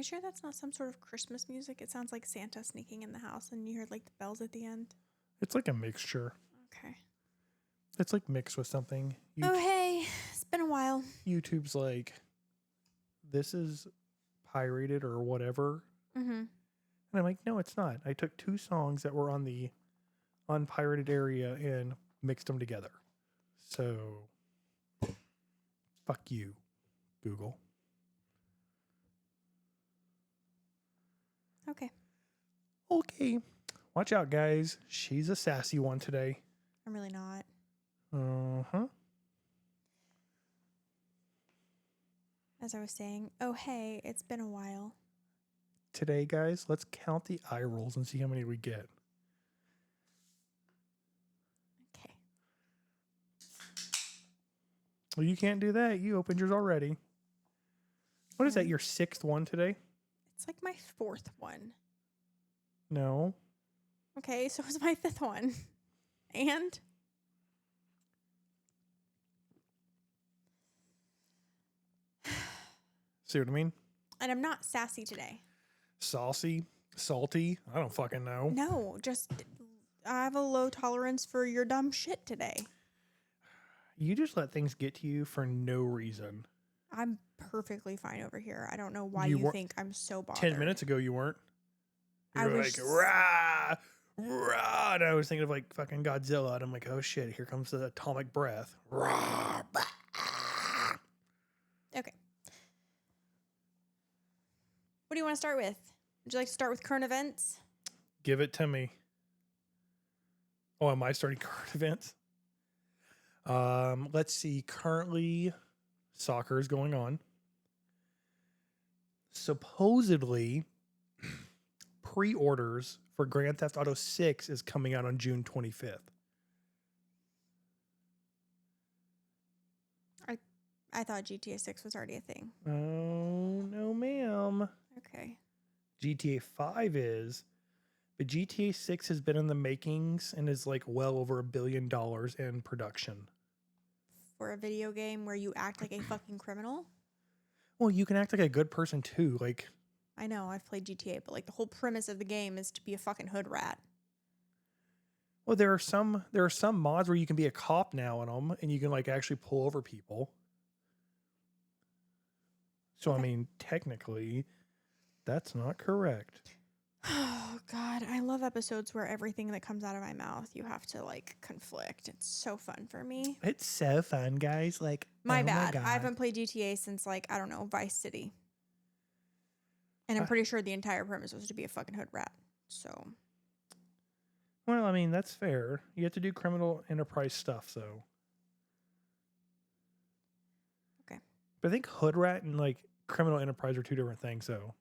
we sure that's not some sort of Christmas music? It sounds like Santa sneaking in the house and you heard like the bells at the end. It's like a mixture. Okay. It's like mixed with something. Oh, hey. It's been a while. YouTube's like, this is pirated or whatever. Mm-hmm. And I'm like, no, it's not. I took 2 songs that were on the unpirated area and mixed them together. So, fuck you, Google. Okay. Okay. Watch out, guys. She's a sassy one today. I'm really not. Uh-huh. As I was saying, oh, hey, it's been a while. Today, guys, let's count the eye rolls and see how many we get. Okay. Well, you can't do that. You opened yours already. What is that, your 6th one today? It's like my 4th one. No. Okay, so it's my 5th one. And? See what I mean? And I'm not sassy today. Saucy? Salty? I don't fucking know. No, just I have a low tolerance for your dumb shit today. You just let things get to you for no reason. I'm perfectly fine over here. I don't know why you think I'm so bothered. 10 minutes ago, you weren't. You I were was like, rah, rah. And I was thinking of like fucking Godzilla. And I'm like, oh shit, here comes the atomic breath. Rah, bah. Okay. What do you want to start with? Would you like to start with current events? Give it to me. Oh, am I starting current events? Let's see. Currently, soccer is going on. Supposedly, pre-orders for Grand Theft Auto 6 is coming out on June 25th. I thought GTA 6 was already a thing. Oh, no, ma'am. Okay. GTA 5 is, but GTA 6 has been in the makings and is like well over $1 billion in production. For a video game where you act like a fucking criminal? Well, you can act like a good person too. Like, I know, I've played GTA, but like the whole premise of the game is to be a fucking hood rat. well, there are some mods where you can be a cop now in them and you can like actually pull over people. So, Okay. I mean, technically, that's not correct. Oh, God. I love episodes where everything that comes out of my mouth, you have to, like, conflict. It's so fun for me. It's so fun, guys. Like, My oh bad. God. I haven't played GTA since, like, I don't know, Vice City. And I'm pretty sure the entire premise was to be a fucking hood rat. So. Well, I mean, that's fair. You have to do criminal enterprise stuff, so. Okay. But I think hood rat and, like, criminal enterprise are 2 different things, so.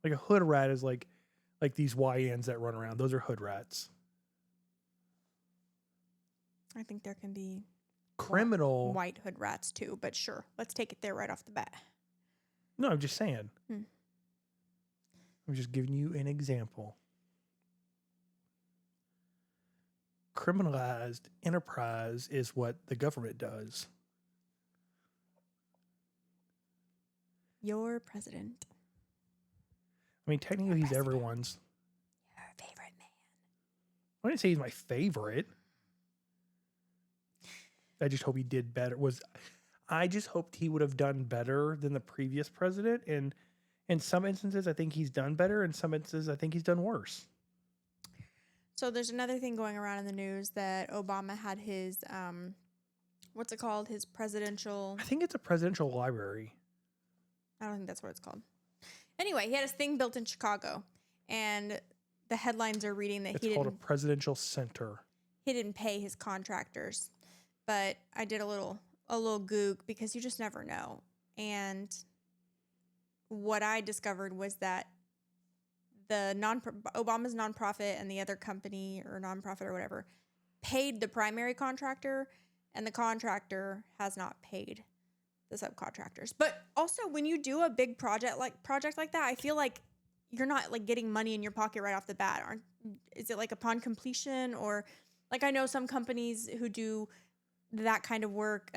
Like, a hood rat is like these YNs that run around. Those are hood rats. I think there can be Criminal. white hood rats too, but sure. Let's take it there right off the bat. No, I'm just saying. I'm just giving you an example. Criminalized enterprise is what the government does. Your president. I mean, technically, he's everyone's. Your favorite man. I didn't say he's my favorite. I just hope he did better. I just hoped he would have done better than the previous president. And in some instances, I think he's done better. In some instances, I think he's done worse. So there's another thing going around in the news that Obama had his, what's it called? His presidential. I think it's a presidential library. I don't think that's what it's called. Anyway, he had his thing built in Chicago, and the headlines are reading that It's called a presidential center. He didn't pay his contractors, but I did a little goog because you just never know. And what I discovered was that Obama's nonprofit and the other company or nonprofit or whatever paid the primary contractor, and the contractor has not paid the subcontractors. But also, when you do a big project like that, I feel like you're not like getting money in your pocket right off the bat. Is it like upon completion, or like I know some companies who do that kind of work,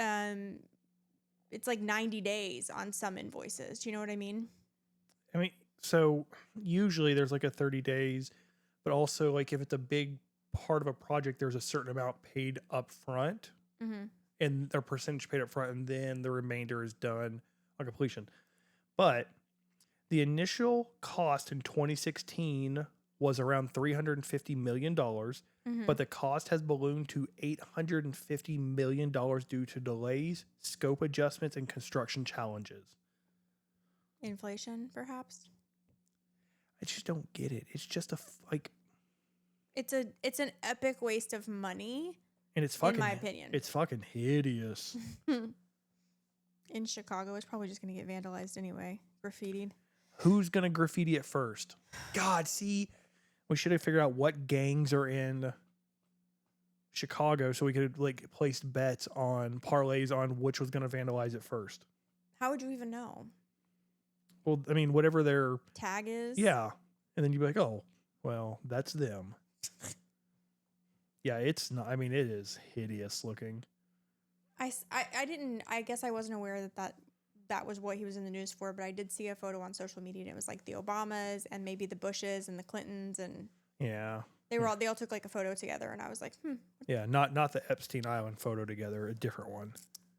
it's like 90 days on some invoices. Do you know what I mean? I mean, so usually there's like a 30 days, but also like if it's a big part of a project, there's a certain amount paid up front Mm-hmm. and a percentage paid up front, and then the remainder is done on completion. But the initial cost in 2016 was around $350 million, Mm-hmm. but the cost has ballooned to $850 million due to delays, scope adjustments, and construction challenges. Inflation, perhaps. I just don't get it. It's just like, It's an epic waste of money, and it's fucking, in my opinion. it's fucking hideous. In Chicago, it's probably just going to get vandalized anyway, graffitied. Who's gonna graffiti it first? God, see, we should have figured out what gangs are in Chicago so we could like place bets on parlays on which was gonna vandalize it first. How would you even know? Well, I mean, whatever their Tag is? yeah, and then you'd be like, oh, well, that's them. Yeah, it's not. I mean, it is hideous looking. I didn't, I guess I wasn't aware that was what he was in the news for, but I did see a photo on social media and it was like the Obamas and maybe the Bushes and the Clintons, and Yeah, they all took like a photo together, and I was like, yeah, not the Epstein Island photo together, a different one.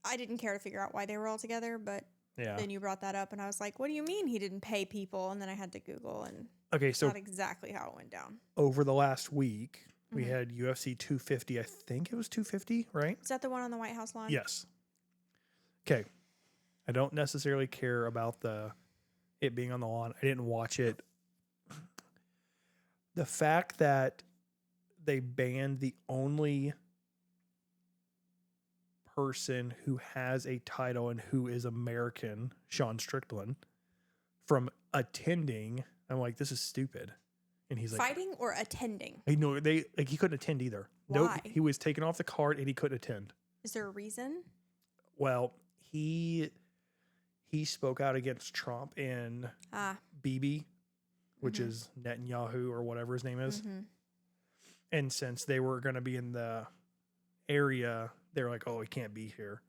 I didn't care to figure out why they were all together, but Yeah. then you brought that up and I was like, what do you mean he didn't pay people? And then I had to Google, and Okay, so not exactly how it went down. over the last week, we Mhm. had UFC 250. I think it was 250, right? Is that the one on the White House lawn? Yes. Okay. I don't necessarily care about it being on the lawn. I didn't watch it. The fact that they banned the only person who has a title and who is American, Sean Strickland, from attending, I'm like, this is stupid. And he's like, Fighting or attending? he couldn't attend either. Why? Nope, he was taken off the card and he couldn't attend. Is there a reason? Well, he spoke out against Trump and Bibi, which Mhm. is Netanyahu or whatever his name is. Mm-hmm. And since they were going to be in the area, they're like, oh, he can't be here.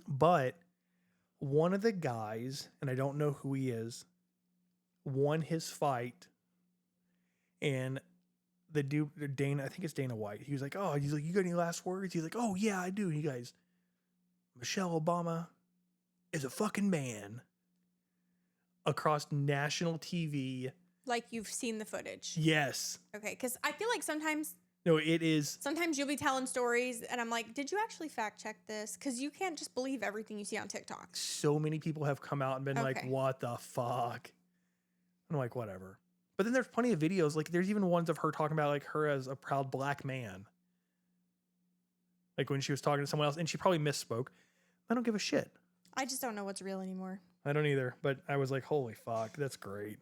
But one of the guys, and I don't know who he is, won his fight. And the dude, Dana, I think it's Dana White. He was like, oh, he's like, you got any last words? He's like, oh, yeah, I do. And you guys, Michelle Obama is a fucking man, across national TV. Like you've seen the footage. Yes. Okay, because I feel like sometimes No, it is. Sometimes you'll be telling stories and I'm like, did you actually fact check this? Because you can't just believe everything you see on TikTok. So many people have come out and been like, Okay. what the fuck? I'm like, whatever. But then there's plenty of videos. Like, there's even ones of her talking about like her as a proud black man. Like when she was talking to someone else, and she probably misspoke. I don't give a shit. I just don't know what's real anymore. I don't either. But I was like, holy fuck, that's great.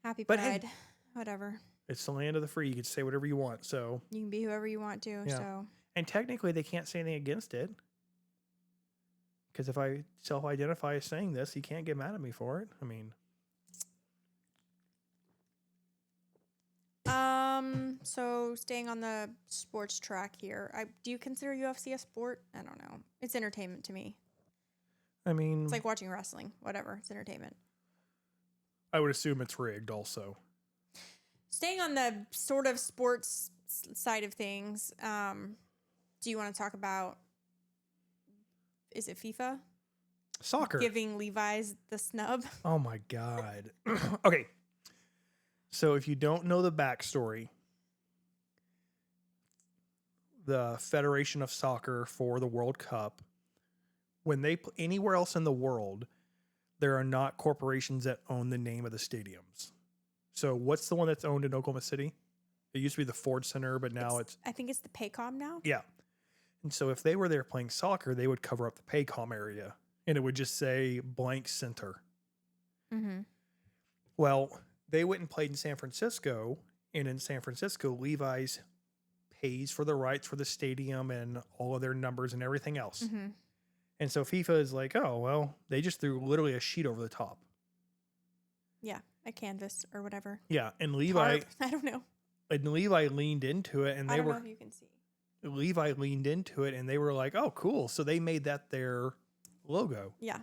Happy But hey- Pride. Whatever. It's the land of the free. You can say whatever you want. So, You can be whoever you want to. Yeah. So and technically they can't say anything against it. Because if I self-identify as saying this, you can't get mad at me for it. I mean, so staying on the sports track here, do you consider UFC a sport? I don't know. It's entertainment to me. It's like watching wrestling. Whatever. It's entertainment. I would assume it's rigged also. Staying on the sort of sports side of things, do you want to talk about, is it FIFA? Soccer. Giving Levi's the snub? Oh my God. Okay. So if you don't know the backstory, the Federation of Soccer for the World Cup, when they anywhere else in the world, there are not corporations that own the name of the stadiums. So what's the one that's owned in Oklahoma City? It used to be the Ford Center, but now it's I think it's the Paycom now. yeah. And so if they were there playing soccer, they would cover up the Paycom area and it would just say blank center. Mm-hmm. Well, they went and played in San Francisco, and in San Francisco, Levi's pays for the rights for the stadium and all of their numbers and everything else. Mm-hmm. And so FIFA is like, oh, well, they just threw literally a sheet over the top. Yeah, a canvas or whatever. Yeah, and Levi Tarp? I don't know. leaned into it, and I they don't were know if you can see. Levi leaned into it and they were like, oh, cool. So they made that their logo. Yeah.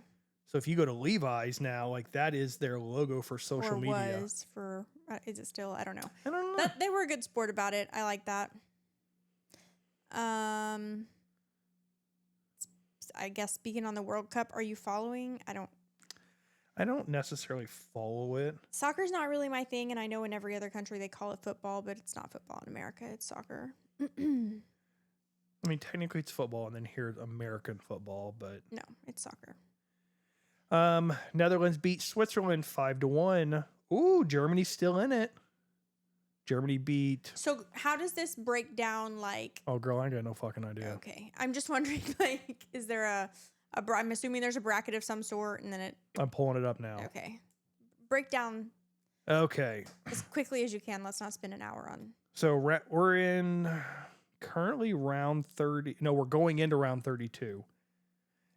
So if you go to Levi's now, like that is their logo for social Or media. was for, is it still? I don't know. I don't know. They were a good sport about it. I like that. I guess speaking on the World Cup, are you following? I don't necessarily follow it. Soccer's not really my thing, and I know in every other country they call it football, but it's not football in America. It's soccer. I mean, technically it's football, and then here's American football, but No, it's soccer. Netherlands beat Switzerland 5-1. Ooh, Germany's still in it. Germany beat. So how does this break down? Like, Oh, girl, I ain't got no fucking idea. okay, I'm just wondering. Like, is there I'm assuming there's a bracket of some sort, and then it. I'm pulling it up now. Okay, break down Okay. as quickly as you can. Let's not spend an hour on. So we're in currently round 30. No, we're going into round 32.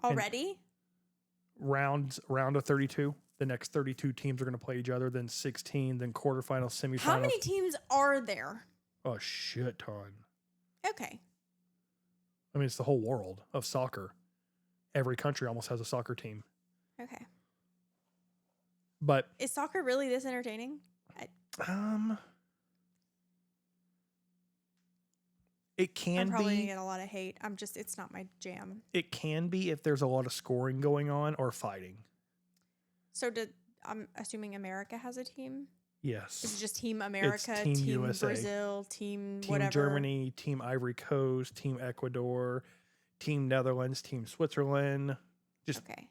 Already? Round of 32. The next 32 teams are going to play each other, then 16, then quarterfinals, semifinals. How many teams are there? A shit ton. Okay. I mean, it's the whole world of soccer. Every country almost has a soccer team. Okay. But Is soccer really this entertaining? it can I'm probably be. gonna get a lot of hate. It's not my jam. It can be if there's a lot of scoring going on or fighting. So I'm assuming America has a team? Yes. Is it just Team America, Team Team USA. Brazil, Team Team whatever? Germany, Team Ivory Coast, Team Ecuador, Team Netherlands, Team Switzerland. Okay.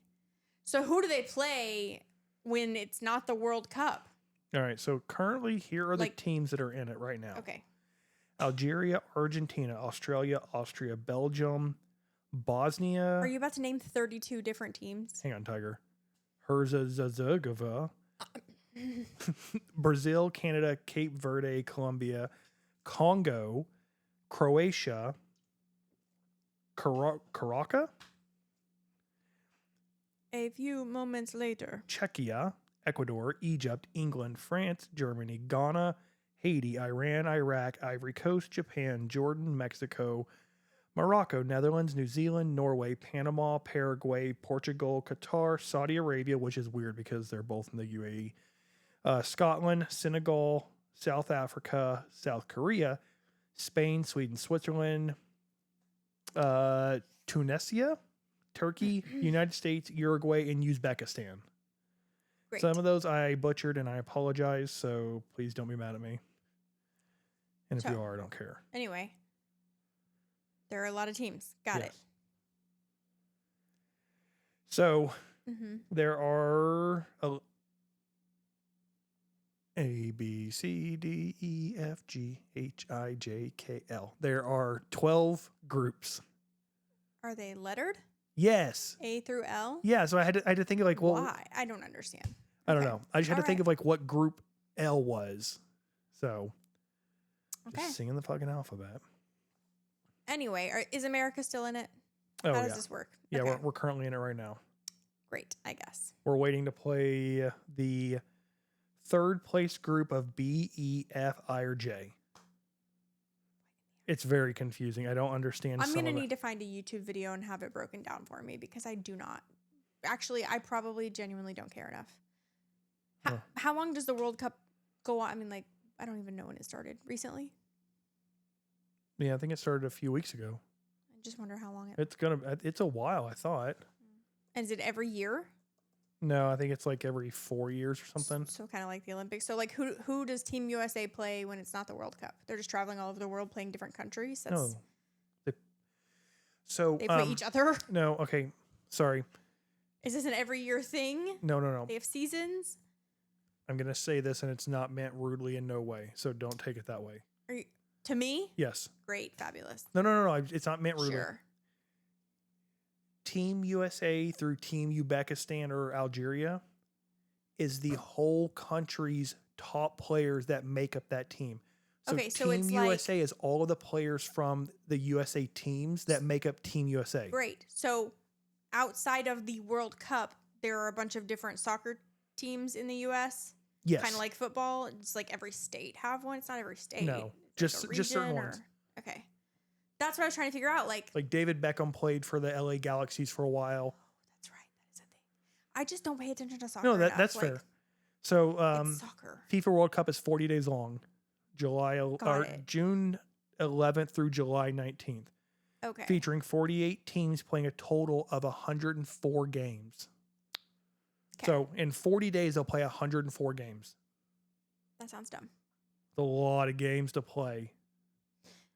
So who do they play when it's not the World Cup? All right. So currently, here are the Like- teams that are in it right now. Okay. Algeria, Argentina, Australia, Austria, Belgium, Bosnia. Are you about to name 32 different teams? Hang on, Tiger. Herzegovina, Brazil, Canada, Cape Verde, Colombia, Congo, Croatia, Caraca, A few moments later. Czechia, Ecuador, Egypt, England, France, Germany, Ghana, Haiti, Iran, Iraq, Ivory Coast, Japan, Jordan, Mexico, Morocco, Netherlands, New Zealand, Norway, Panama, Paraguay, Portugal, Qatar, Saudi Arabia, which is weird because they're both in the UAE, Scotland, Senegal, South Africa, South Korea, Spain, Sweden, Switzerland, Tunisia, Turkey, United States, Uruguay, and Uzbekistan. Great. Some of those I butchered and I apologize, so please don't be mad at me. And if So- you are, I don't care. Anyway, there are a lot of teams. Got Yes. So it. Mm-hmm. there are A, B, C, D, E, F, G, H, I, J, K, L. There are 12 groups. Are they lettered? Yes. A through L? Yeah, so I had to think of like, well, Why? I don't understand. I don't Okay. know. I just had to All think right. of like what group L was. So Okay. just singing the fucking alphabet. Anyway, is America still in it? Oh, How yeah. does this work? Yeah, Okay. we're currently in it right now. Great, I guess. We're waiting to play the third place group of B, E, F, I, or J. It's very confusing. I don't understand. I'm some going to of it. need to find a YouTube video and have it broken down for me because I do not. Actually, I probably genuinely don't care enough. Huh. How long does the World Cup go on? I mean, like, I don't even know when it started. Recently? Yeah, I think it started a few weeks ago. I just wonder how long it. It's a while, I thought. And is it every year? No, I think it's like every 4 years or something. So kind of like the Olympics. So like who does Team USA play when it's not the World Cup? They're just traveling all over the world playing different countries. No. So They play each other. No, okay. Sorry. Is this an every year thing? No. They have seasons. I'm going to say this and it's not meant rudely in no way. So don't take it that way. Are you, to me? Yes. Great, fabulous. No. It's not meant rudely. Sure. Team USA through Team Uzbekistan or Algeria is the whole country's top players that make up that team. So Okay, so Team it's USA is all of the players from the USA teams that make up Team USA. Great. So outside of the World Cup, there are a bunch of different soccer teams in the US. Yes. Kind of like football. It's like every state have one. It's not every state. No, It's like a just certain region ones. Okay. That's what I was trying to figure out. Like David Beckham played for the LA Galaxies for a while. that's right. That is a thing. I just don't pay attention to soccer No, enough. that's like, fair. So it's soccer. FIFA World Cup is 40 days long, June 11th through July 19th. Okay. Featuring 48 teams playing a total of 104 games. Okay. So in 40 days, they'll play 104 games. That sounds dumb. It's a lot of games to play.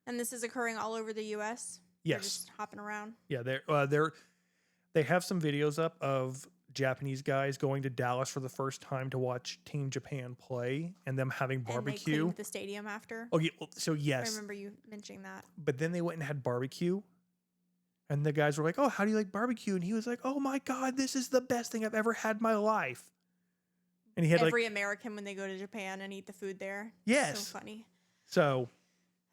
And this is occurring all over the U.S.? Yes. They're just hopping around? Yeah, they have some videos up of Japanese guys going to Dallas for the first time to watch Team Japan play and them having barbecue. And they cleaned the stadium after? Oh, yeah, so yes. I remember you mentioning that. But then they went and had barbecue. And the guys were like, oh, how do you like barbecue? And he was like, oh my God, this is the best thing I've ever had in my life. And he had every American when they go to Japan and eat the food there. Yes. So funny. So.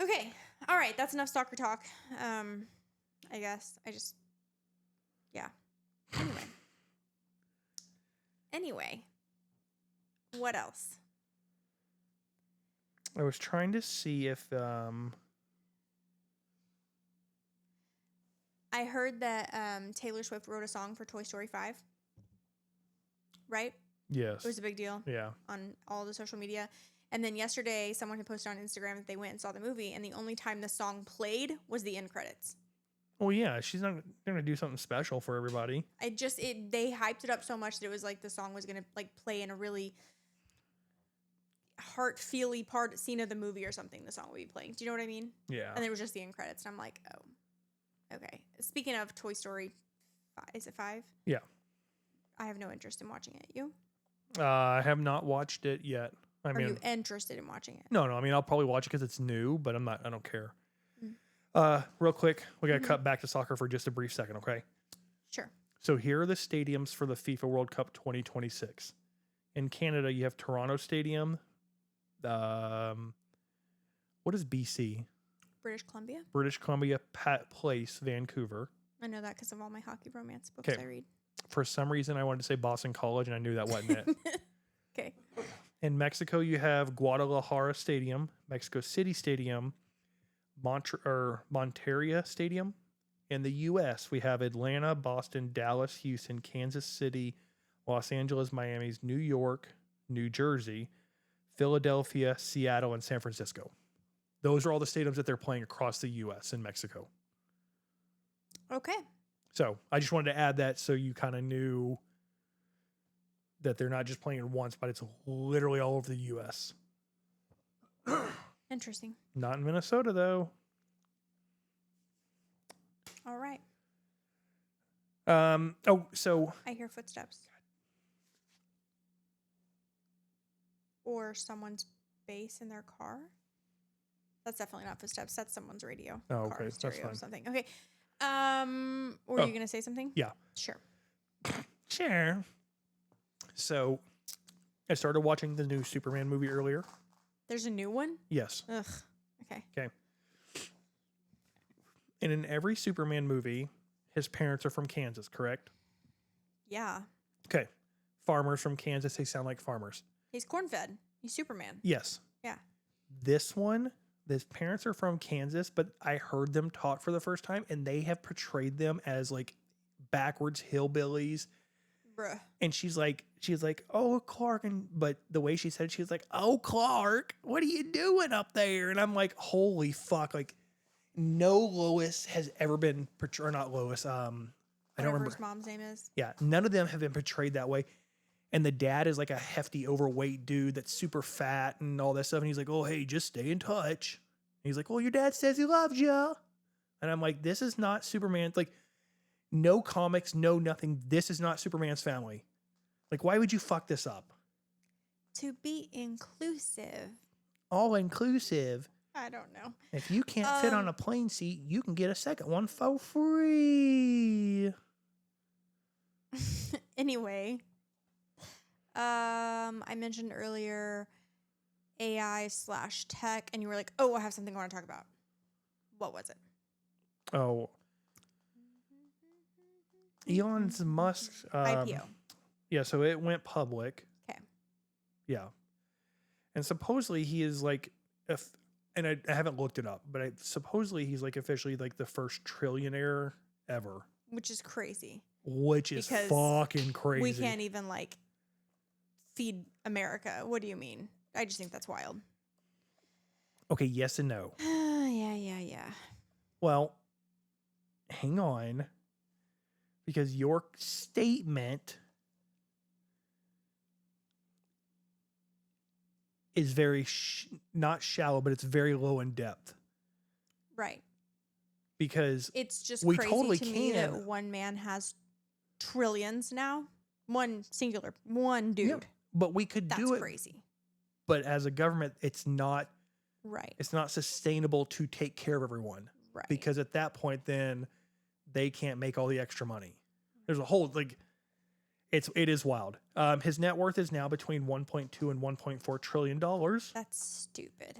Okay. All right. That's enough soccer talk. I guess. Yeah. Anyway. What else? I was trying to see if I heard that Taylor Swift wrote a song for Toy Story 5. Right? Yes. It was a big deal. Yeah. On all the social media. And then yesterday, someone had posted on Instagram that they went and saw the movie, and the only time the song played was the end credits. Well, yeah, she's not going to do something special for everybody. They hyped it up so much that it was like the song was going to like play in a really heart-feely scene of the movie or something. The song would be playing. Do you know what I mean? Yeah. And it was just the end credits, and I'm like, oh, okay. Speaking of Toy Story, is it 5? Yeah. I have no interest in watching it. You? I have not watched it yet. Are you interested in watching it? No. I mean, I'll probably watch it because it's new, but I don't care. Real quick, we got to cut back to soccer for just a brief second, okay? Sure. So here are the stadiums for the FIFA World Cup 2026. In Canada, you have Toronto Stadium. What is BC? British Columbia. British Columbia Place, Vancouver. I know that because of all my hockey romance books I read. For some reason, I wanted to say Boston College, and I knew that wasn't it. Okay. In Mexico, you have Guadalajara Stadium, Mexico City Stadium, Monterrey Stadium. In the U.S., we have Atlanta, Boston, Dallas, Houston, Kansas City, Los Angeles, Miami, New York, New Jersey, Philadelphia, Seattle, and San Francisco. Those are all the stadiums that they're playing across the U.S. and Mexico. Okay. So I just wanted to add that so you kind of knew that they're not just playing it once, but it's literally all over the U.S. Interesting. Not in Minnesota, though. All right. So I hear footsteps. Or someone's bass in their car. That's definitely not footsteps. That's someone's radio. Oh, car, okay. stereo, That's fine. something. Okay. Were you going to say something? Yeah. Sure. Sure. So I started watching the new Superman movie earlier. There's a new one? Yes. Ugh. Okay. Okay. And in every Superman movie, his parents are from Kansas, correct? Yeah. Okay. Farmers from Kansas, they sound like farmers. He's corn-fed. He's Superman. Yes. Yeah. This one, his parents are from Kansas, but I heard them talk for the first time, and they have portrayed them as like backwards hillbillies. Bruh. And she's like, oh, Clark. But the way she said it, she was like, oh, Clark, what are you doing up there? And I'm like, holy fuck. Like, no Lois has ever been portrayed, or not Lois. I don't remember. His mom's name is. Yeah. None of them have been portrayed that way. And the dad is like a hefty, overweight dude that's super fat and all that stuff. And he's like, oh, hey, just stay in touch. And he's like, well, your dad says he loves you. And I'm like, this is not Superman. It's like, no comics, no nothing. This is not Superman's family. Like, why would you fuck this up? To be inclusive. All inclusive. I don't know. If you can't fit on a plane seat, you can get a second one for free. Anyway, I mentioned earlier AI/tech, and you were like, oh, I have something I want to talk about. What was it? Oh. Elon Musk's IPO. Yeah, so it went public. Okay. Yeah. And supposedly he is like and I haven't looked it up, but supposedly he's like officially like the first trillionaire ever, which is crazy. which is Because fucking crazy. We can't even like feed America. What do you mean? I just think that's wild. Okay, yes and no. Yeah. Well, hang on, because your statement is very not shallow, but it's very low in depth. Right. Because it's just we crazy totally to me that one man has trillions now. One dude. Yeah, but we could do it. That's crazy. But as a government, it's not right. It's not sustainable to take care of everyone. Right. Because at that point, then they can't make all the extra money. There's a whole it is wild. His net worth is now between 1.2 and 1.4 trillion dollars. That's stupid.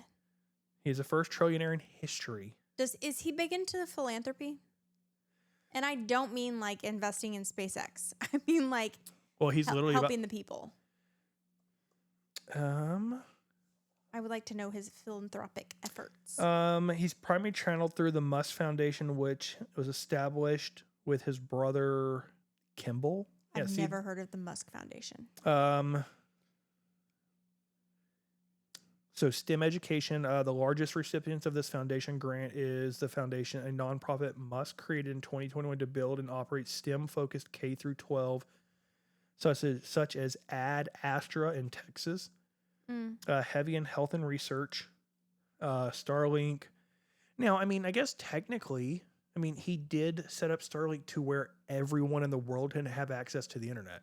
He's the first trillionaire in history. Is he big into philanthropy? And I don't mean like investing in SpaceX. I mean like he's literally helping the people. I would like to know his philanthropic efforts. He's primarily channeled through the Musk Foundation, which was established with his brother Kimball. I've never heard of the Musk Foundation. So STEM education, the largest recipients of this foundation grant is the foundation, a nonprofit Musk created in 2021 to build and operate STEM-focused K through 12, such as Astra in Texas, heavy in health and research, Starlink. Now, I mean, I guess technically, he did set up Starlink to where everyone in the world can have access to the internet.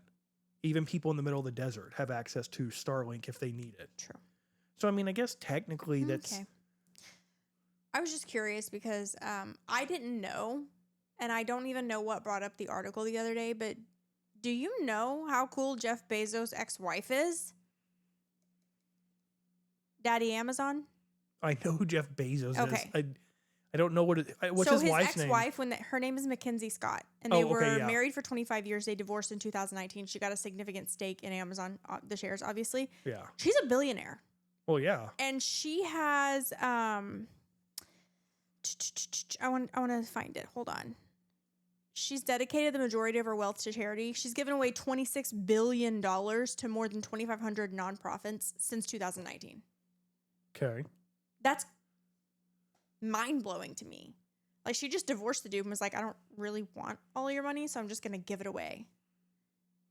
Even people in the middle of the desert have access to Starlink if they need it. True. So, I guess technically that's... Okay. I was just curious because I didn't know, and I don't even know what brought up the article the other day, but do you know how cool Jeff Bezos' ex-wife is? Daddy Amazon? I know who Jeff Bezos is. I don't know what's his wife's name. Ex-wife, her name is Mackenzie Scott, and they were married for 25 years. They divorced in 2019. She got a significant stake in Amazon, the shares, obviously. Yeah. She's a billionaire. Well, yeah. And she has I want to find it. Hold on. She's dedicated the majority of her wealth to charity. She's given away $26 billion to more than 2,500 nonprofits since 2019. Okay. That's mind-blowing to me. Like, she just divorced the dude and was like, I don't really want all your money, so I'm just going to give it away.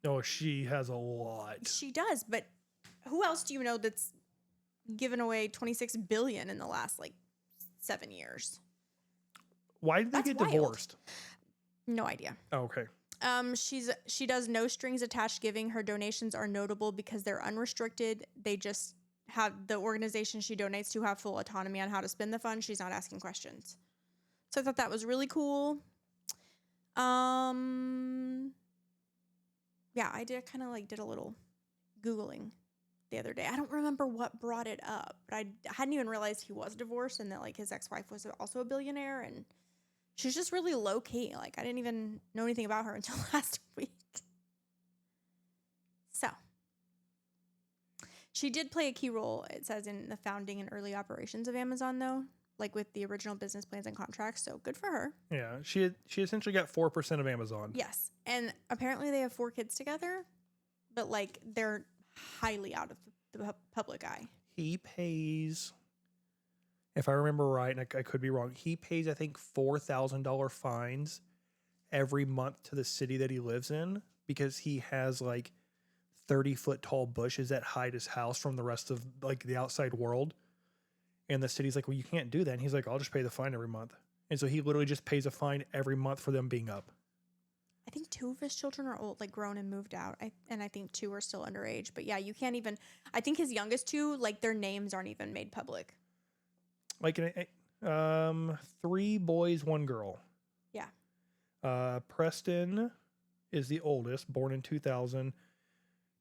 Oh, she has a lot. She does, but who else do you know that's given away $26 billion in the last, 7 years? Why did they get divorced? No idea. Oh, okay. She does no strings attached giving. Her donations are notable because they're unrestricted. They just have the organization she donates to have full autonomy on how to spend the funds. She's not asking questions. So I thought that was really cool. Yeah, I did kind of did a little Googling the other day. I don't remember what brought it up, but I hadn't even realized he was divorced and that his ex-wife was also a billionaire, and she's just really low key. I didn't even know anything about her until last week. So she did play a key role, it says, in the founding and early operations of Amazon, though, with the original business plans and contracts. So good for her. Yeah, she essentially got 4% of Amazon. Yes, and apparently they have 4 kids together, but they're highly out of the public eye. He pays, if I remember right, and I could be wrong, he pays, I think, $4,000 fines every month to the city that he lives in because he has 30-foot tall bushes that hide his house from the rest of the outside world. And the city's like, well, you can't do that. And he's like, I'll just pay the fine every month. And so he literally just pays a fine every month for them being up. I think 2 of his children are old, grown and moved out. And I think 2 are still underage. But yeah, you can't even, I think his youngest 2, their names aren't even made public. 3 boys, 1 girl. Yeah. Preston is the oldest, born in 2000.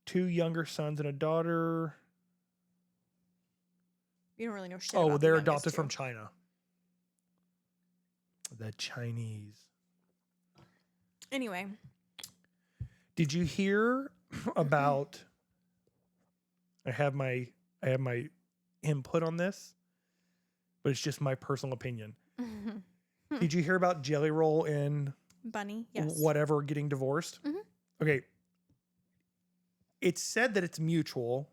2 younger sons and a daughter. You don't really know shit about they're the adopted 2. from China. The Chinese. Anyway. Did you hear about I have my input on this. but it's just my personal opinion. Did you hear about Jelly Roll and Bunny? Yes. whatever getting divorced? Mhm. Okay. It's said that it's mutual.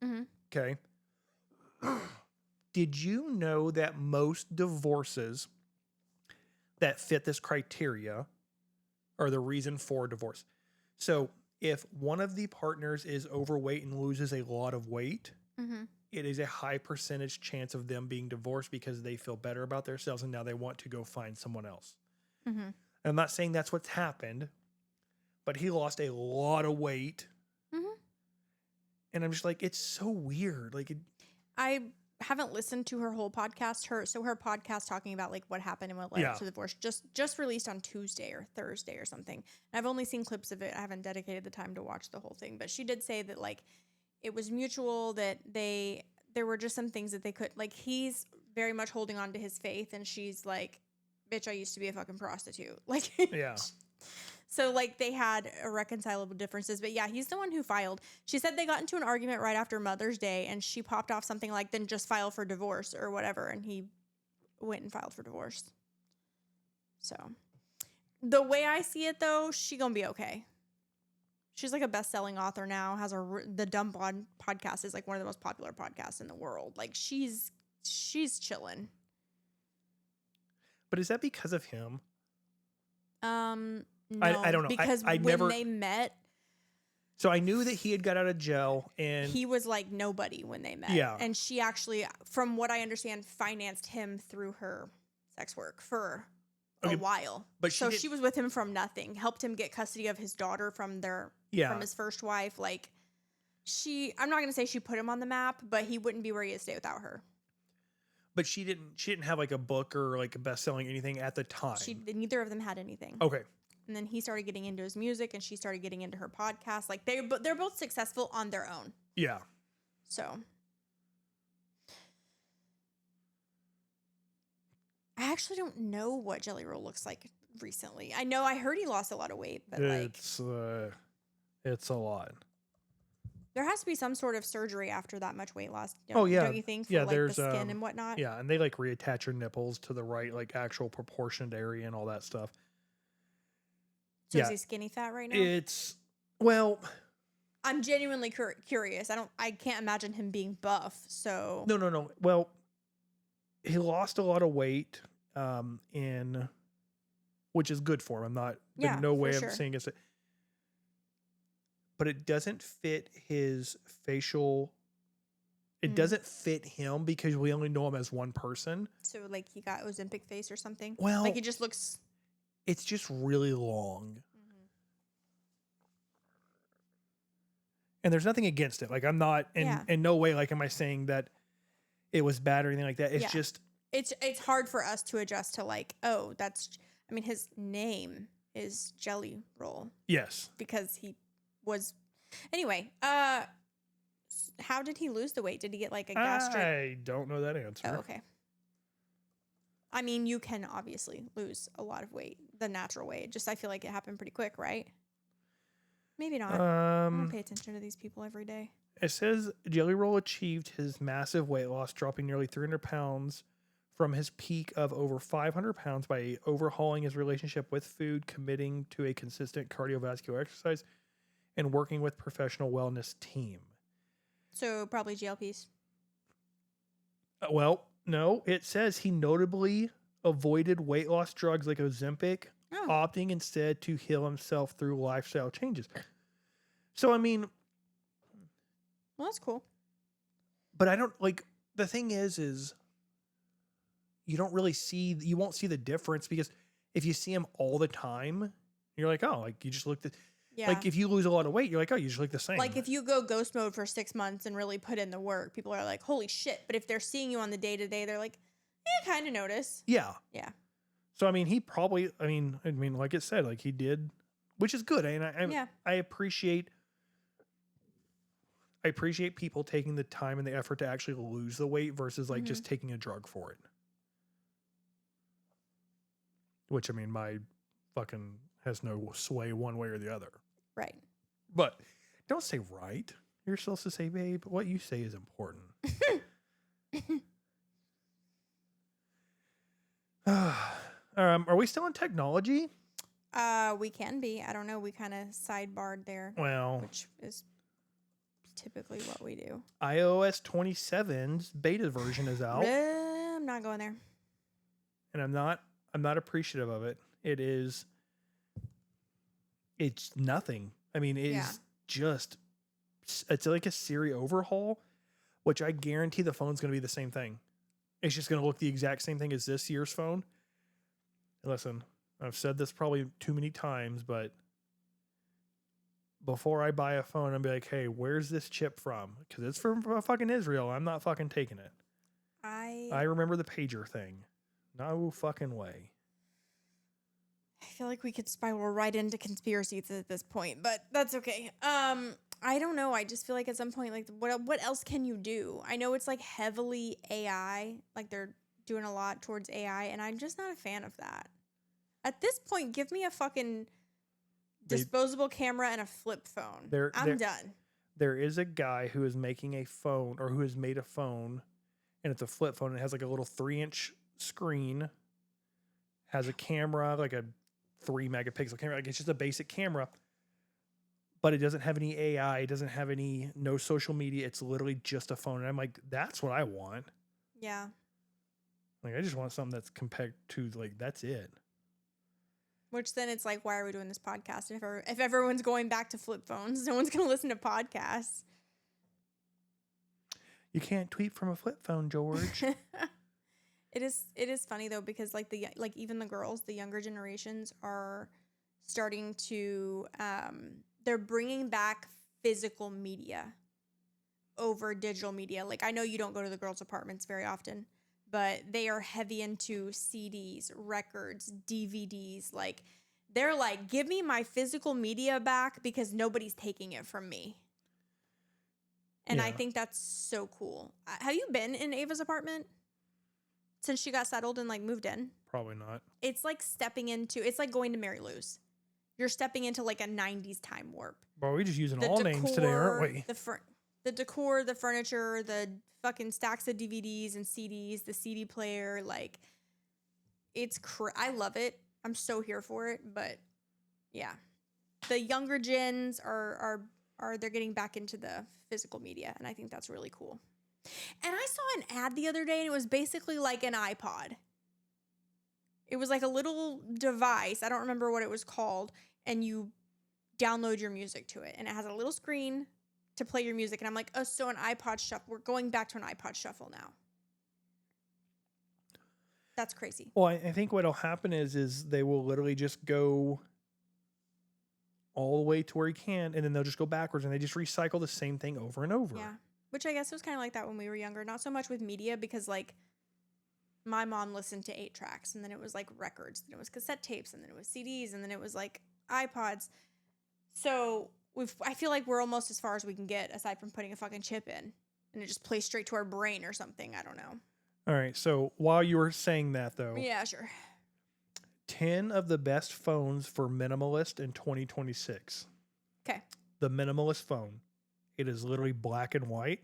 Mhm. Okay. Did you know that most divorces that fit this criteria are the reason for divorce? So if one of the partners is overweight and loses a lot of weight, Mhm. it is a high percentage chance of them being divorced because they feel better about themselves and now they want to go find someone else. Mhm. I'm not saying that's what's happened, but he lost a lot of weight. Mhm. And I'm just like, it's so weird. Like, I haven't listened to her whole podcast. Her podcast talking about like what happened and what led up to the divorce just released on Tuesday or Thursday or something. And I've only seen clips of it. I haven't dedicated the time to watch the whole thing. But she did say that like it was mutual, that there were just some things that they could, like, he's very much holding on to his faith and she's like, bitch, I used to be a fucking prostitute. Like, yeah. so like they had irreconcilable differences, but yeah, he's the one who filed. She said they got into an argument right after Mother's Day and she popped off something like, then just file for divorce or whatever. And he went and filed for divorce. So the way I see it though, she gonna be okay. She's like a best-selling author now, has the Dumb Blonde podcast is like one of the most popular podcasts in the world. Like she's chilling. But is that because of him? No, I don't know. Because I when never, they met, so I knew that he had got out of jail and he was like nobody when they met. Yeah. And she actually, from what I understand, financed him through her sex work for a while. But she was with him from nothing, helped him get custody of his daughter from his first wife. Like I'm not going to say she put him on the map, but he wouldn't be where he is today without her. But she didn't have like a book or like a best-selling anything at the time. Neither of them had anything. Okay. And then he started getting into his music and she started getting into her podcast. Like they're both successful on their own. Yeah. So I actually don't know what Jelly Roll looks like recently. I heard he lost a lot of weight, but it's a lot. there has to be some sort of surgery after that much weight loss. Don't you think? For yeah, like there's the skin and whatnot. Yeah, and they like reattach your nipples to the right like actual proportioned area and all that stuff. So is he skinny fat right now? It's well, I'm genuinely curious. I can't imagine him being buff. So no. Well, he lost a lot of weight, which is good for him. I'm not in no way I'm saying it's. But it doesn't fit his facial. It doesn't fit him because we only know him as one person. So like he got Ozempic face or something. Well, like he just looks. It's just really long. And there's nothing against it. Like I'm not in no way like am I saying that it was bad or anything like that. It's just it's hard for us to adjust to like, oh, his name is Jelly Roll. Yes. Because he was anyway, how did he lose the weight? Did he get like a gastric? I don't know that answer. Oh, okay. I mean, you can obviously lose a lot of weight the natural way. Just I feel like it happened pretty quick, right? Maybe not. I don't pay attention to these people every day. It says Jelly Roll achieved his massive weight loss, dropping nearly 300 pounds from his peak of over 500 pounds by overhauling his relationship with food, committing to a consistent cardiovascular exercise, and working with professional wellness team. So probably GLPs. Well, no. It says he notably avoided weight loss drugs like Ozempic, opting instead to heal himself through lifestyle changes. So, I mean... Well, that's cool. But I don't, like, the thing is you don't really see, you won't see the difference because if you see him all the time, you're like, oh, like, you just look like, if you lose a lot of weight, you're like, oh, you just look the same. Like, if you go ghost mode for 6 months and really put in the work, people are like, holy shit. But if they're seeing you on the day-to-day, they're like, kind of notice. Yeah. Yeah. So, I mean, he probably, I mean, like it said, like he did, which is good. And I appreciate people taking the time and the effort to actually lose the weight versus like just taking a drug for it. Which, I mean, my fucking has no sway one way or the other. Right. But don't say right. You're supposed to say, babe, what you say is important. Are we still in technology? We can be. I don't know. We kind of sidebarred there, Well, which is typically what we do. iOS 27's beta version is out, I'm not going there. and I'm not appreciative of it. It's nothing. I mean, it's like a Siri overhaul, which I guarantee the phone's going to be the same thing. It's just going to look the exact same thing as this year's phone. And listen, I've said this probably too many times, but before I buy a phone, I'll be like, hey, where's this chip from? Because it's from fucking Israel. I'm not fucking taking it. I remember the pager thing. No fucking way. I feel like we could spiral right into conspiracies at this point, but that's okay. I don't know. I just feel like at some point, like, what else can you do? I know it's like heavily AI, like they're doing a lot towards AI, and I'm just not a fan of that. At this point, give me a fucking disposable camera and a flip phone. I'm done. There is a guy who is making a phone, or who has made a phone, and it's a flip phone. It has like a little 3-inch screen, has a camera, like a 3 megapixel camera. Like, it's just a basic camera, but it doesn't have any AI. It doesn't have no social media. It's literally just a phone. And I'm like, that's what I want. Yeah. Like, I just want something that's compared to, like, that's it. Which then it's like, why are we doing this podcast? If everyone's going back to flip phones, no one's going to listen to podcasts. You can't tweet from a flip phone, George. It is funny though, because even the girls, the younger generations are starting to they're bringing back physical media over digital media. Like, I know you don't go to the girls' apartments very often, but they are heavy into CDs, records, DVDs. Like, they're like, give me my physical media back because nobody's taking it from me. And I think that's so cool. Have you been in Ava's apartment since she got settled and like moved in? Probably not. It's like it's like going to Mary Lou's. You're stepping into like a 90s time warp. Bro, we're just using all names today, aren't we? The decor, the furniture, the fucking stacks of DVDs and CDs, the CD player, like, it's I love it. I'm so here for it. But yeah, the younger gens are they're getting back into the physical media, and I think that's really cool. And I saw an ad the other day, and it was basically like an iPod. It was like a little device. I don't remember what it was called. And you download your music to it. And it has a little screen to play your music. And I'm like, oh, so an iPod shuffle. We're going back to an iPod shuffle now. That's crazy. Well, I think what'll happen is they will literally just go all the way to where you can, and then they'll just go backwards, and they just recycle the same thing over and over. Yeah. Which I guess was kind of like that when we were younger. Not so much with media, because like my mom listened to 8 tracks, and then it was like records, then it was cassette tapes, and then it was CDs, and then it was like iPods. So I feel like we're almost as far as we can get, aside from putting a fucking chip in, and it just plays straight to our brain or something. I don't know. All right. So while you were saying that, though. Yeah, sure. 10 of the best phones for minimalist in 2026. Okay. The minimalist phone. It is literally black and white.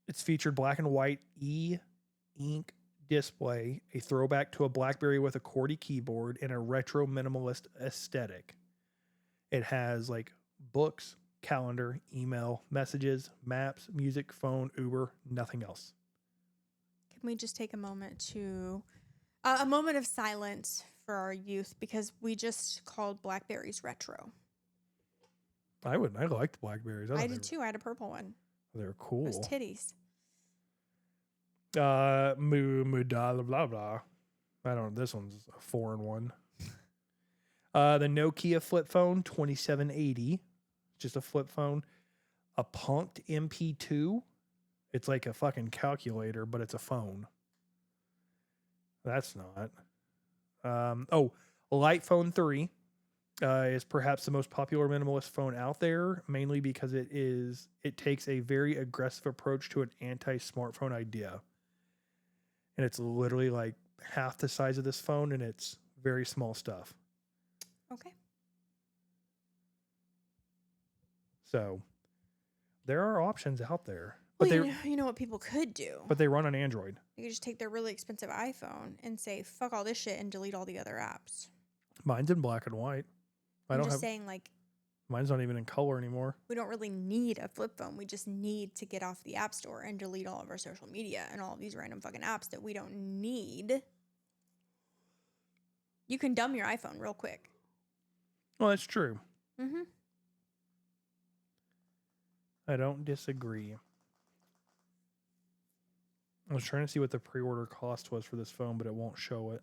It's featured black and white e-ink display, a throwback to a BlackBerry with a QWERTY keyboard, and a retro minimalist aesthetic. It has like books, calendar, email, messages, maps, music, phone, Uber, nothing else. Can we just take a moment a moment of silence for our youth, because we just called Blackberries retro. I liked Blackberries. I did too. I had a purple one. They're cool. It was titties. Blah blah blah. I don't. This one's a foreign one. The Nokia flip phone 2780, just a flip phone. A Punked MP2. It's like a fucking calculator, but it's a phone. That's not. Light Phone 3 is perhaps the most popular minimalist phone out there, mainly because it takes a very aggressive approach to an anti-smartphone idea. And it's literally like half the size of this phone, and it's very small stuff. Okay. So there are options out there. But Well, they you know what people could do? but they run on Android. You could just take their really expensive iPhone and say, fuck all this shit and delete all the other apps. Mine's in black and white. I'm just saying, like, Mine's not even in color anymore. we don't really need a flip phone. We just need to get off the App Store and delete all of our social media and all of these random fucking apps that we don't need. You can dumb your iPhone real quick. Well, that's true. Mm-hmm. I don't disagree. I was trying to see what the pre-order cost was for this phone, but it won't show it.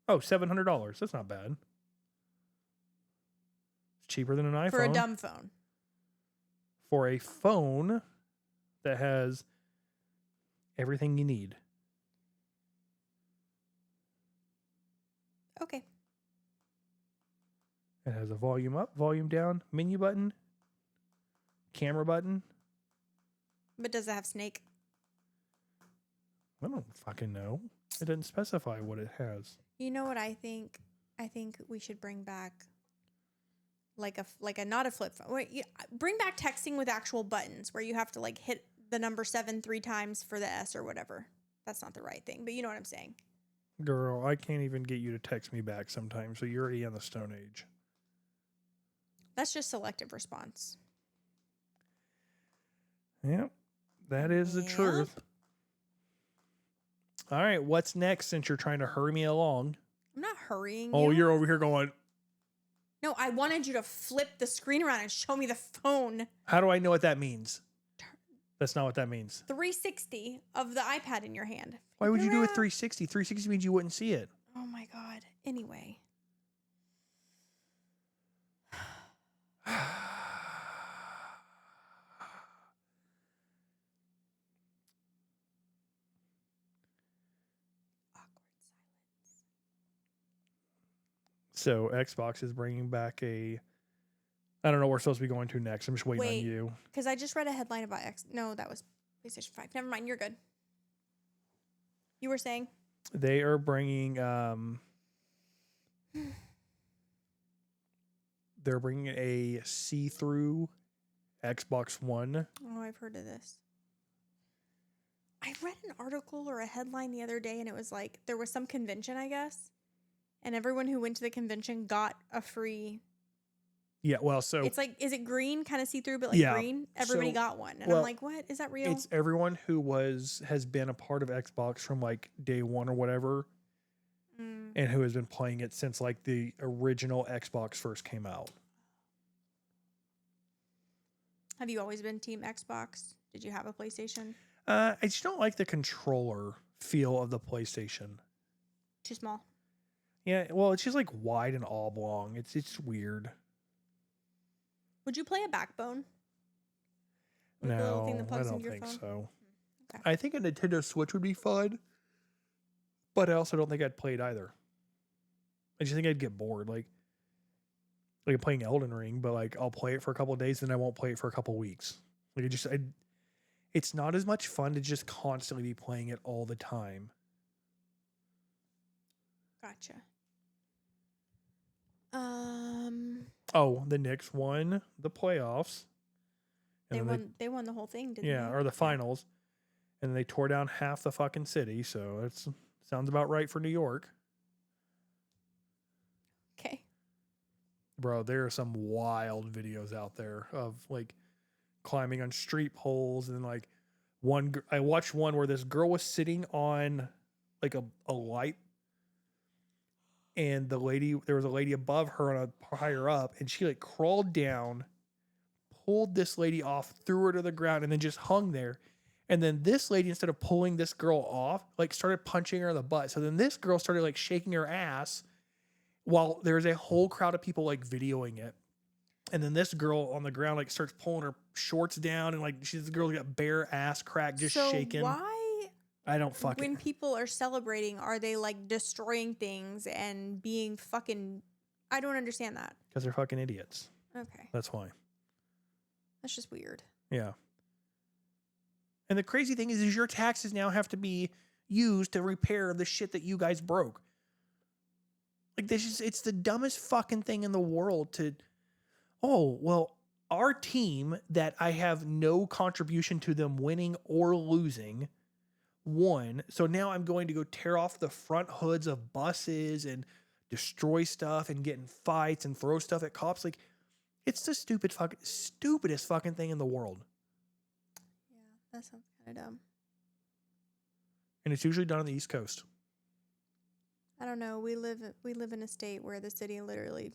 Oh, $700. That's not bad. It's cheaper than an iPhone. For a dumb phone. For a phone that has everything you need. Okay. It has a volume up, volume down, menu button, camera button. But does it have Snake? I don't fucking know. It didn't specify what it has. You know what I think? I think we should bring back like a not a flip phone. Wait, bring back texting with actual buttons where you have to like hit the number 7 3 times for the S or whatever. That's not the right thing, but you know what I'm saying. Girl, I can't even get you to text me back sometimes, so you're already on the Stone Age. That's just selective response. Yep, that is the truth. All right, what's next since you're trying to hurry me along? I'm not hurrying Oh, you. you're over here going, No, I wanted you to flip the screen around and show me the phone. how do I know what that means? That's not what that means. 360 of the iPad in your hand. Why would you do a around. 360? 360 means you wouldn't see it. Oh my God. Anyway. Awkward silence. So Xbox is bringing back a... I don't know where we're supposed to be going to next. I'm just waiting Wait. on you. Because I just read a headline about No, that was PlayStation 5. Never mind. You're good. You were saying? They are bringing... they're bringing a see-through Xbox One. Oh, I've heard of this. I read an article or a headline the other day, and it was like there was some convention, I guess, and everyone who went to the convention got a free. Yeah, well, so... It's like, is it green, kind of see through, but like Yeah, green? Everybody so- got one, and well, I'm like, what? Is that real? It's everyone who has been a part of Xbox from like day one or whatever, and who has been playing it since like the original Xbox first came out. Have you always been Team Xbox? Did you have a PlayStation? I just don't like the controller feel of the PlayStation. Too small. Yeah, well, it's just like wide and oblong. It's weird. Would you play a Backbone? With the little No, thing that I plugs don't into your think phone? so. Okay. I think a Nintendo Switch would be fun, but I also don't think I'd play it either. I just think I'd get bored. Like I'm playing Elden Ring, but like I'll play it for a couple of days, then I won't play it for a couple of weeks. Like it's not as much fun to just constantly be playing it all the time. Gotcha. Oh, the Knicks won the playoffs. They And then won the whole thing, didn't yeah, they? or the finals. And they tore down half the fucking city, so it sounds about right for New York. Okay. Bro, there are some wild videos out there of like climbing on street poles, and then like I watched one where this girl was sitting on like a light, and there was a lady above her on a higher up, and she like crawled down, pulled this lady off, threw her to the ground, and then just hung there. And then this lady, instead of pulling this girl off, like started punching her in the butt. So then this girl started like shaking her ass while there's a whole crowd of people like videoing it. And then this girl on the ground like starts pulling her shorts down, and like the girl got bare ass crack, just shaking. Why, I don't fucking... when people are celebrating, are they like destroying things and being fucking... I don't understand that. Because they're fucking idiots. Okay. That's why. That's just weird. Yeah. And the crazy thing is your taxes now have to be used to repair the shit that you guys broke. Like it's the dumbest fucking thing in the world to... Oh, well, our team that I have no contribution to them winning or losing won. So now I'm going to go tear off the front hoods of buses and destroy stuff and get in fights and throw stuff at cops. Like, it's the stupidest fucking thing in the world. Yeah, that sounds kind of dumb. And it's usually done on the East Coast. I don't know. We live in a state where the city literally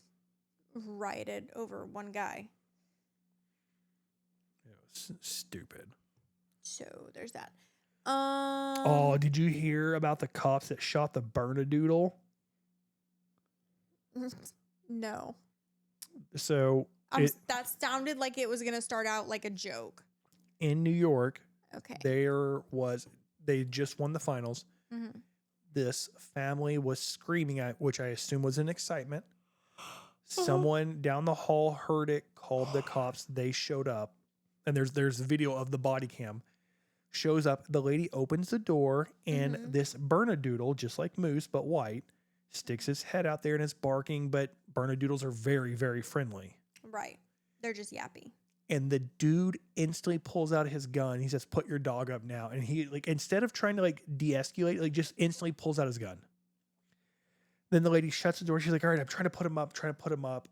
rioted over one guy. Stupid. So there's that. Oh, did you hear about the cops that shot the Bernedoodle? No. So that sounded like it was gonna start out like a joke. In New York, Okay. They just won the finals. Mm-hmm. This family was screaming at, which I assume was in excitement. Someone down the hall heard it, called the cops. They showed up, and there's a video of the body cam. Shows up. The lady opens the door, and this Bernedoodle, just like Moose but white, sticks his head out there and is barking. But Bernedoodles are very, very friendly. Right. They're just yappy. And the dude instantly pulls out his gun. He says, "Put your dog up now." And he, like, instead of trying to like de-escalate, like just instantly pulls out his gun. Then the lady shuts the door. She's like, "All right, I'm trying to put him up.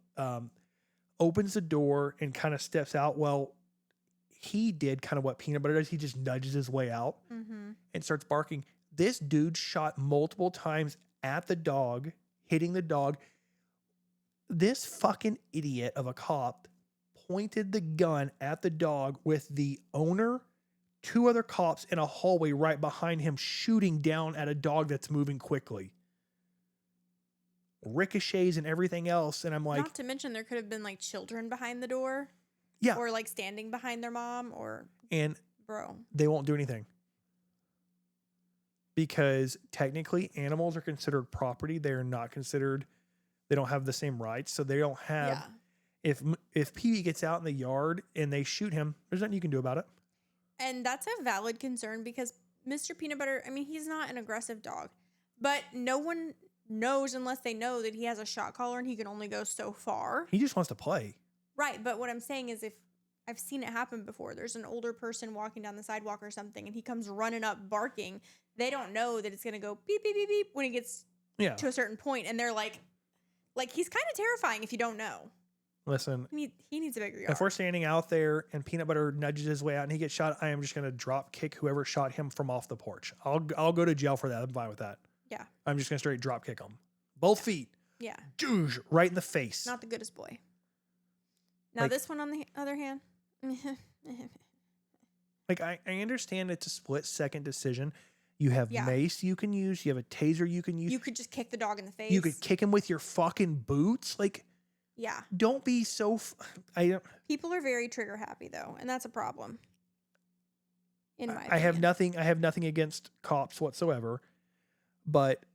Opens the door and kind of steps out. Well, he did kind of what Peanut Butter does. He just nudges his way out and starts barking. This dude shot multiple times at the dog, hitting the dog. This fucking idiot of a cop pointed the gun at the dog with the owner, 2 other cops in a hallway right behind him, shooting down at a dog that's moving quickly. Ricochets and everything else. And I'm like, not to mention there could have been like children behind the door. Yeah. Or like standing behind their mom and bro. They won't do anything. Because technically animals are considered property. They are not considered, they don't have the same rights. So they don't have, if Pee-wee gets out in the yard and they shoot him, there's nothing you can do about it. And that's a valid concern because Mr. Peanut Butter, I mean, he's not an aggressive dog, but no one knows unless they know that he has a shot collar and he can only go so far. He just wants to play. Right, but what I'm saying is if I've seen it happen before, there's an older person walking down the sidewalk or something and he comes running up barking, they don't know that it's going to go beep, beep, beep, beep when he gets to a certain point, and they're like he's kind of terrifying if you don't know. Listen, he needs a bigger yard. If we're standing out there and Peanut Butter nudges his way out and he gets shot, I am just going to drop kick whoever shot him from off the porch. I'll go to jail for that. I'm fine with that. Yeah. I'm just going to straight drop kick him. Both feet. Yeah. Right in the face. Not the goodest boy. Now this one on the other hand. Like, I understand it's a split-second decision. You have mace you can use. You have a taser you can use. You could just kick the dog in the face. You could kick him with your fucking boots. Like, yeah. Don't be so... People are very trigger happy, though, and that's a problem. In my opinion. I have nothing against cops whatsoever, but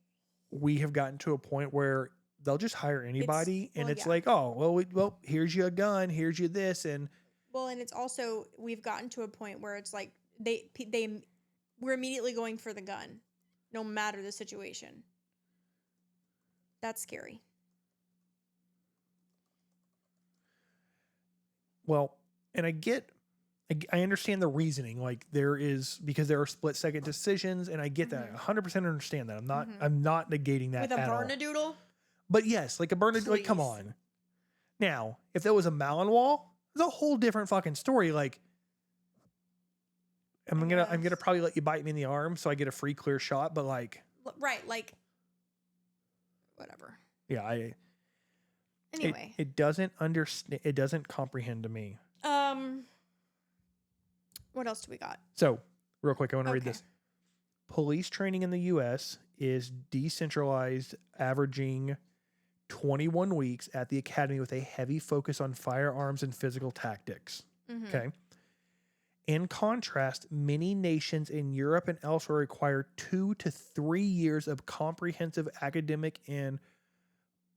we have gotten to a point where they'll just hire anybody, it's like, oh, well, here's you a gun, here's you this, and... Well, and it's also, we've gotten to a point where it's like, we're immediately going for the gun, no matter the situation. That's scary. Well, and I understand the reasoning. Like, because there are split second decisions, and I get that. I 100% understand that. I'm not negating that. With a Bernedoodle? But yes, like a Bernedoodle, like, come on. Now, if there was a Malinois, it's a whole different fucking story. Like, I'm gonna probably let you bite me in the arm so I get a free clear shot, but like, right, like, whatever. Yeah, anyway, it doesn't understand. It doesn't comprehend to me. What else do we got? So, real quick, I want to read this. Police training in the U.S. is decentralized, averaging 21 weeks at the academy with a heavy focus on firearms and physical tactics. Okay. In contrast, many nations in Europe and elsewhere require 2 to 3 years of comprehensive academic and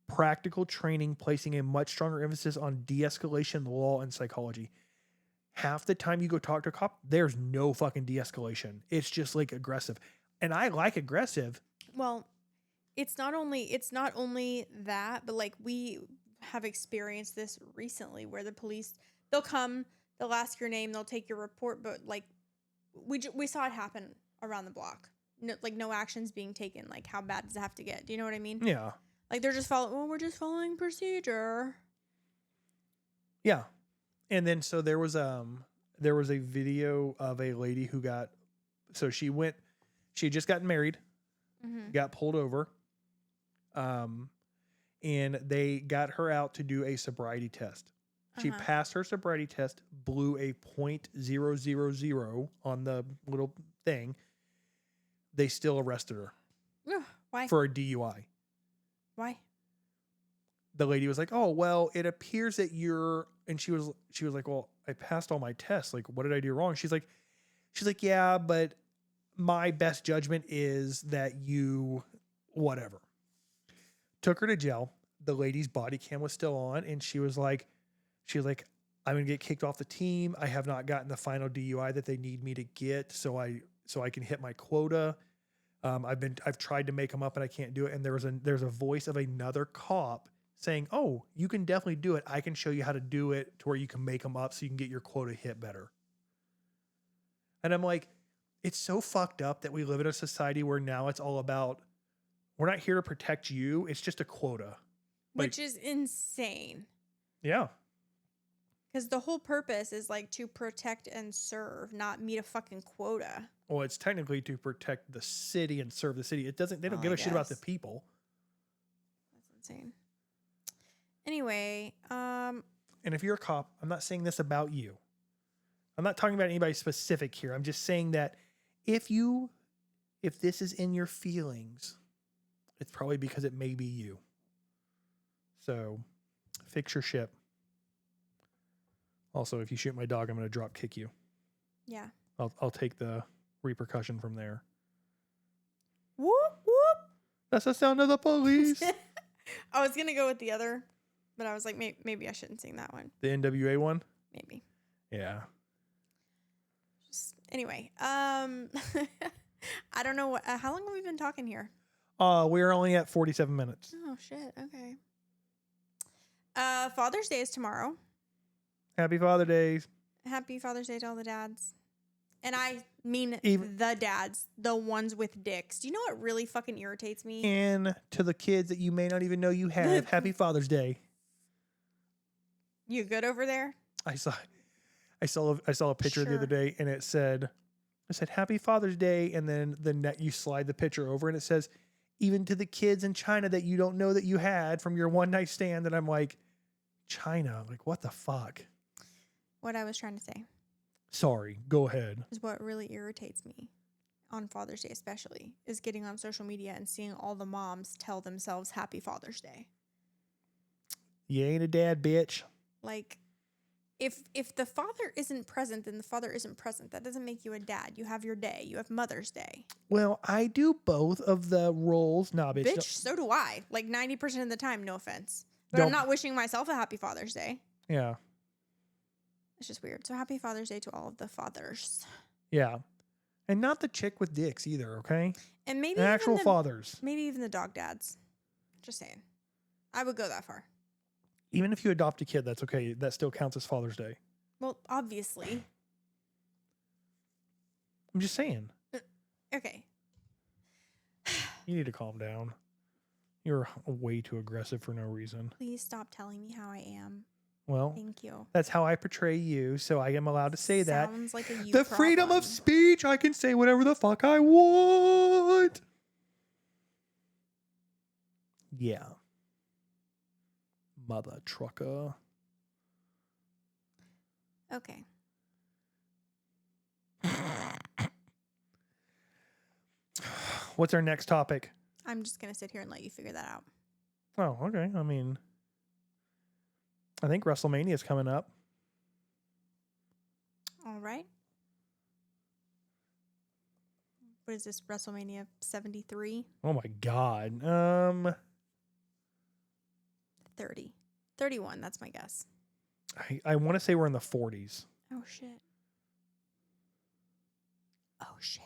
practical training, placing a much stronger emphasis on de-escalation, law, and psychology. Half the time you go talk to a cop, there's no fucking de-escalation. It's just like aggressive. And I like aggressive. Well, it's not only that, but like we have experienced this recently where the police they'll come, they'll ask your name, they'll take your report, but like we saw it happen around the block. No, like no actions being taken. Like how bad does it have to get? Do you know what I mean? Yeah. Like they're just we're just following procedure. Yeah. And then so there was a video of a lady who got, so she had just gotten married, got pulled over. And they got her out to do a sobriety test. She passed her sobriety test, blew a .000 on the little thing. They still arrested her. Why? For a DUI. Why? The lady was like, "Oh, well, it appears that you're," and she was like, "Well, I passed all my tests. Like, what did I do wrong?" She's like, "Yeah, but my best judgment is that you whatever." Took her to jail. The lady's body cam was still on, and she was like, "I'm gonna get kicked off the team. I have not gotten the final DUI that they need me to get, so I can hit my quota. I've tried to make them up, and I can't do it." And there's a voice of another cop saying, "Oh, you can definitely do it. I can show you how to do it to where you can make them up so you can get your quota hit better." And I'm like, it's so fucked up that we live in a society where now it's all about, we're not here to protect you. It's just a quota. Which is insane. Yeah. Because the whole purpose is like to protect and serve, not meet a fucking quota. Well, it's technically to protect the city and serve the city. They don't give a shit about the people. That's insane. Anyway, and if you're a cop, I'm not saying this about you. I'm not talking about anybody specific here. I'm just saying that if this is in your feelings, it's probably because it may be you. So fix your shit. Also, if you shoot my dog, I'm going to drop kick you. Yeah. I'll take the repercussion from there. Whoop, whoop. That's the sound of the police. I was going to go with the other, but I was like, maybe I shouldn't sing that one. The NWA one? Maybe. Yeah. Anyway, I don't know how long have we been talking here? We're only at 47 minutes. Oh shit. Okay. Father's Day is tomorrow. Happy Father's Day. Happy Father's Day to all the dads. And I mean the dads, the ones with dicks. Do you know what really fucking irritates me? And to the kids that you may not even know you have, Happy Father's Day. You good over there? I saw a picture the other day, and it said Happy Father's Day, and then you slide the picture over, and it says, even to the kids in China that you don't know that you had from your one night stand. And I'm like, China, like what the fuck? What I was trying to say. Sorry, go ahead. Is what really irritates me on Father's Day especially is getting on social media and seeing all the moms tell themselves Happy Father's Day. You ain't a dad, bitch. Like, if the father isn't present, then the father isn't present. That doesn't make you a dad. You have your day. You have Mother's Day. Well, I do both of the roles. Nah, bitch. Bitch, so do I. Like 90% of the time, no offense. But I'm not wishing myself a Happy Father's Day. Yeah. It's just weird. So Happy Father's Day to all of the fathers. Yeah. And not the chick with dicks either, okay? And maybe the actual fathers. Maybe even the dog dads. Just saying. I would go that far. Even if you adopt a kid, that's okay. That still counts as Father's Day. Well, obviously. I'm just saying. Okay. You need to calm down. You're way too aggressive for no reason. Please stop telling me how I am. Well, thank you. That's how I portray you, so I am allowed to say that. Sounds like a you the problem. Freedom of speech. I can say whatever the fuck I want. Yeah. Mother trucker. Okay. What's our next topic? I'm just going to sit here and let you figure that out. Oh, okay. I mean, I think WrestleMania is coming up. All right. What is this, WrestleMania 73? Oh my God. 30. 31, that's my guess. I want to say we're in the 40s. Oh, shit. Oh, shit.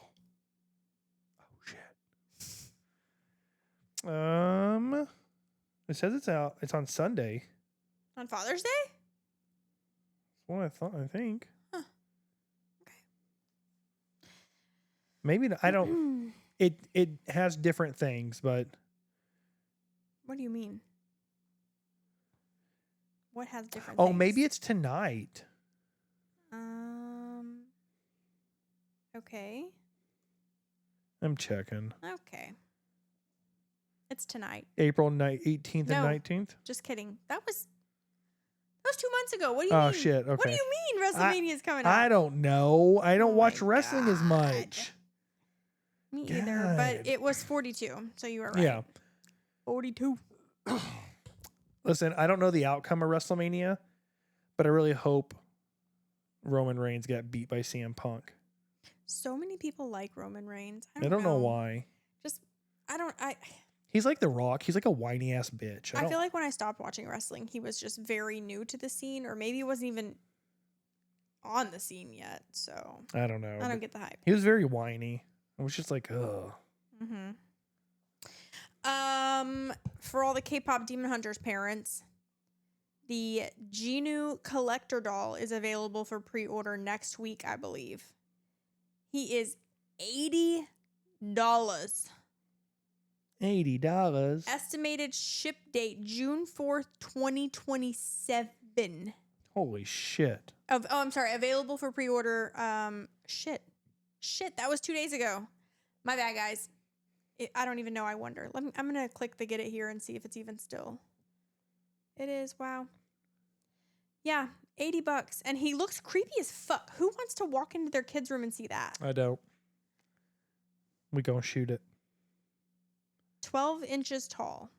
It says it's out. It's on Sunday. On Father's Day? That's what I thought. I think. Huh. Okay. Maybe I don't. It has different things, but What do you mean? What has different oh, things? maybe it's tonight. Okay. I'm checking. Okay. It's tonight. April 18th No. and 19th. Just kidding. That was 2 months ago. What do you Oh mean? shit! What do Okay. you mean WrestleMania is coming up? I don't know. I don't Oh watch my wrestling as God. much. Me either, but God. it was 42, so you were right. Yeah. 42. Listen, I don't know the outcome of WrestleMania, but I really hope Roman Reigns got beat by CM Punk. So many people like Roman Reigns. I don't know why. He's like The Rock. He's like a whiny ass bitch. I feel like when I stopped watching wrestling, he was just very new to the scene, or maybe he wasn't even on the scene yet. So I don't know. I don't get the hype. He was very whiny. I was just like, ugh. For all the K-pop Demon Hunters parents, the Genu collector doll is available for pre-order next week, I believe. He is $80. $80. Estimated ship date June 4th, 2027. Holy shit. I'm sorry. Available for pre-order. Shit. That was 2 days ago. My bad, guys. I don't even know. I wonder. I'm gonna click the get it here and see if it's even still. It is. Wow. Yeah, $80, and he looks creepy as fuck. Who wants to walk into their kids' room and see that? I don't. We gonna shoot it. 12 inches tall.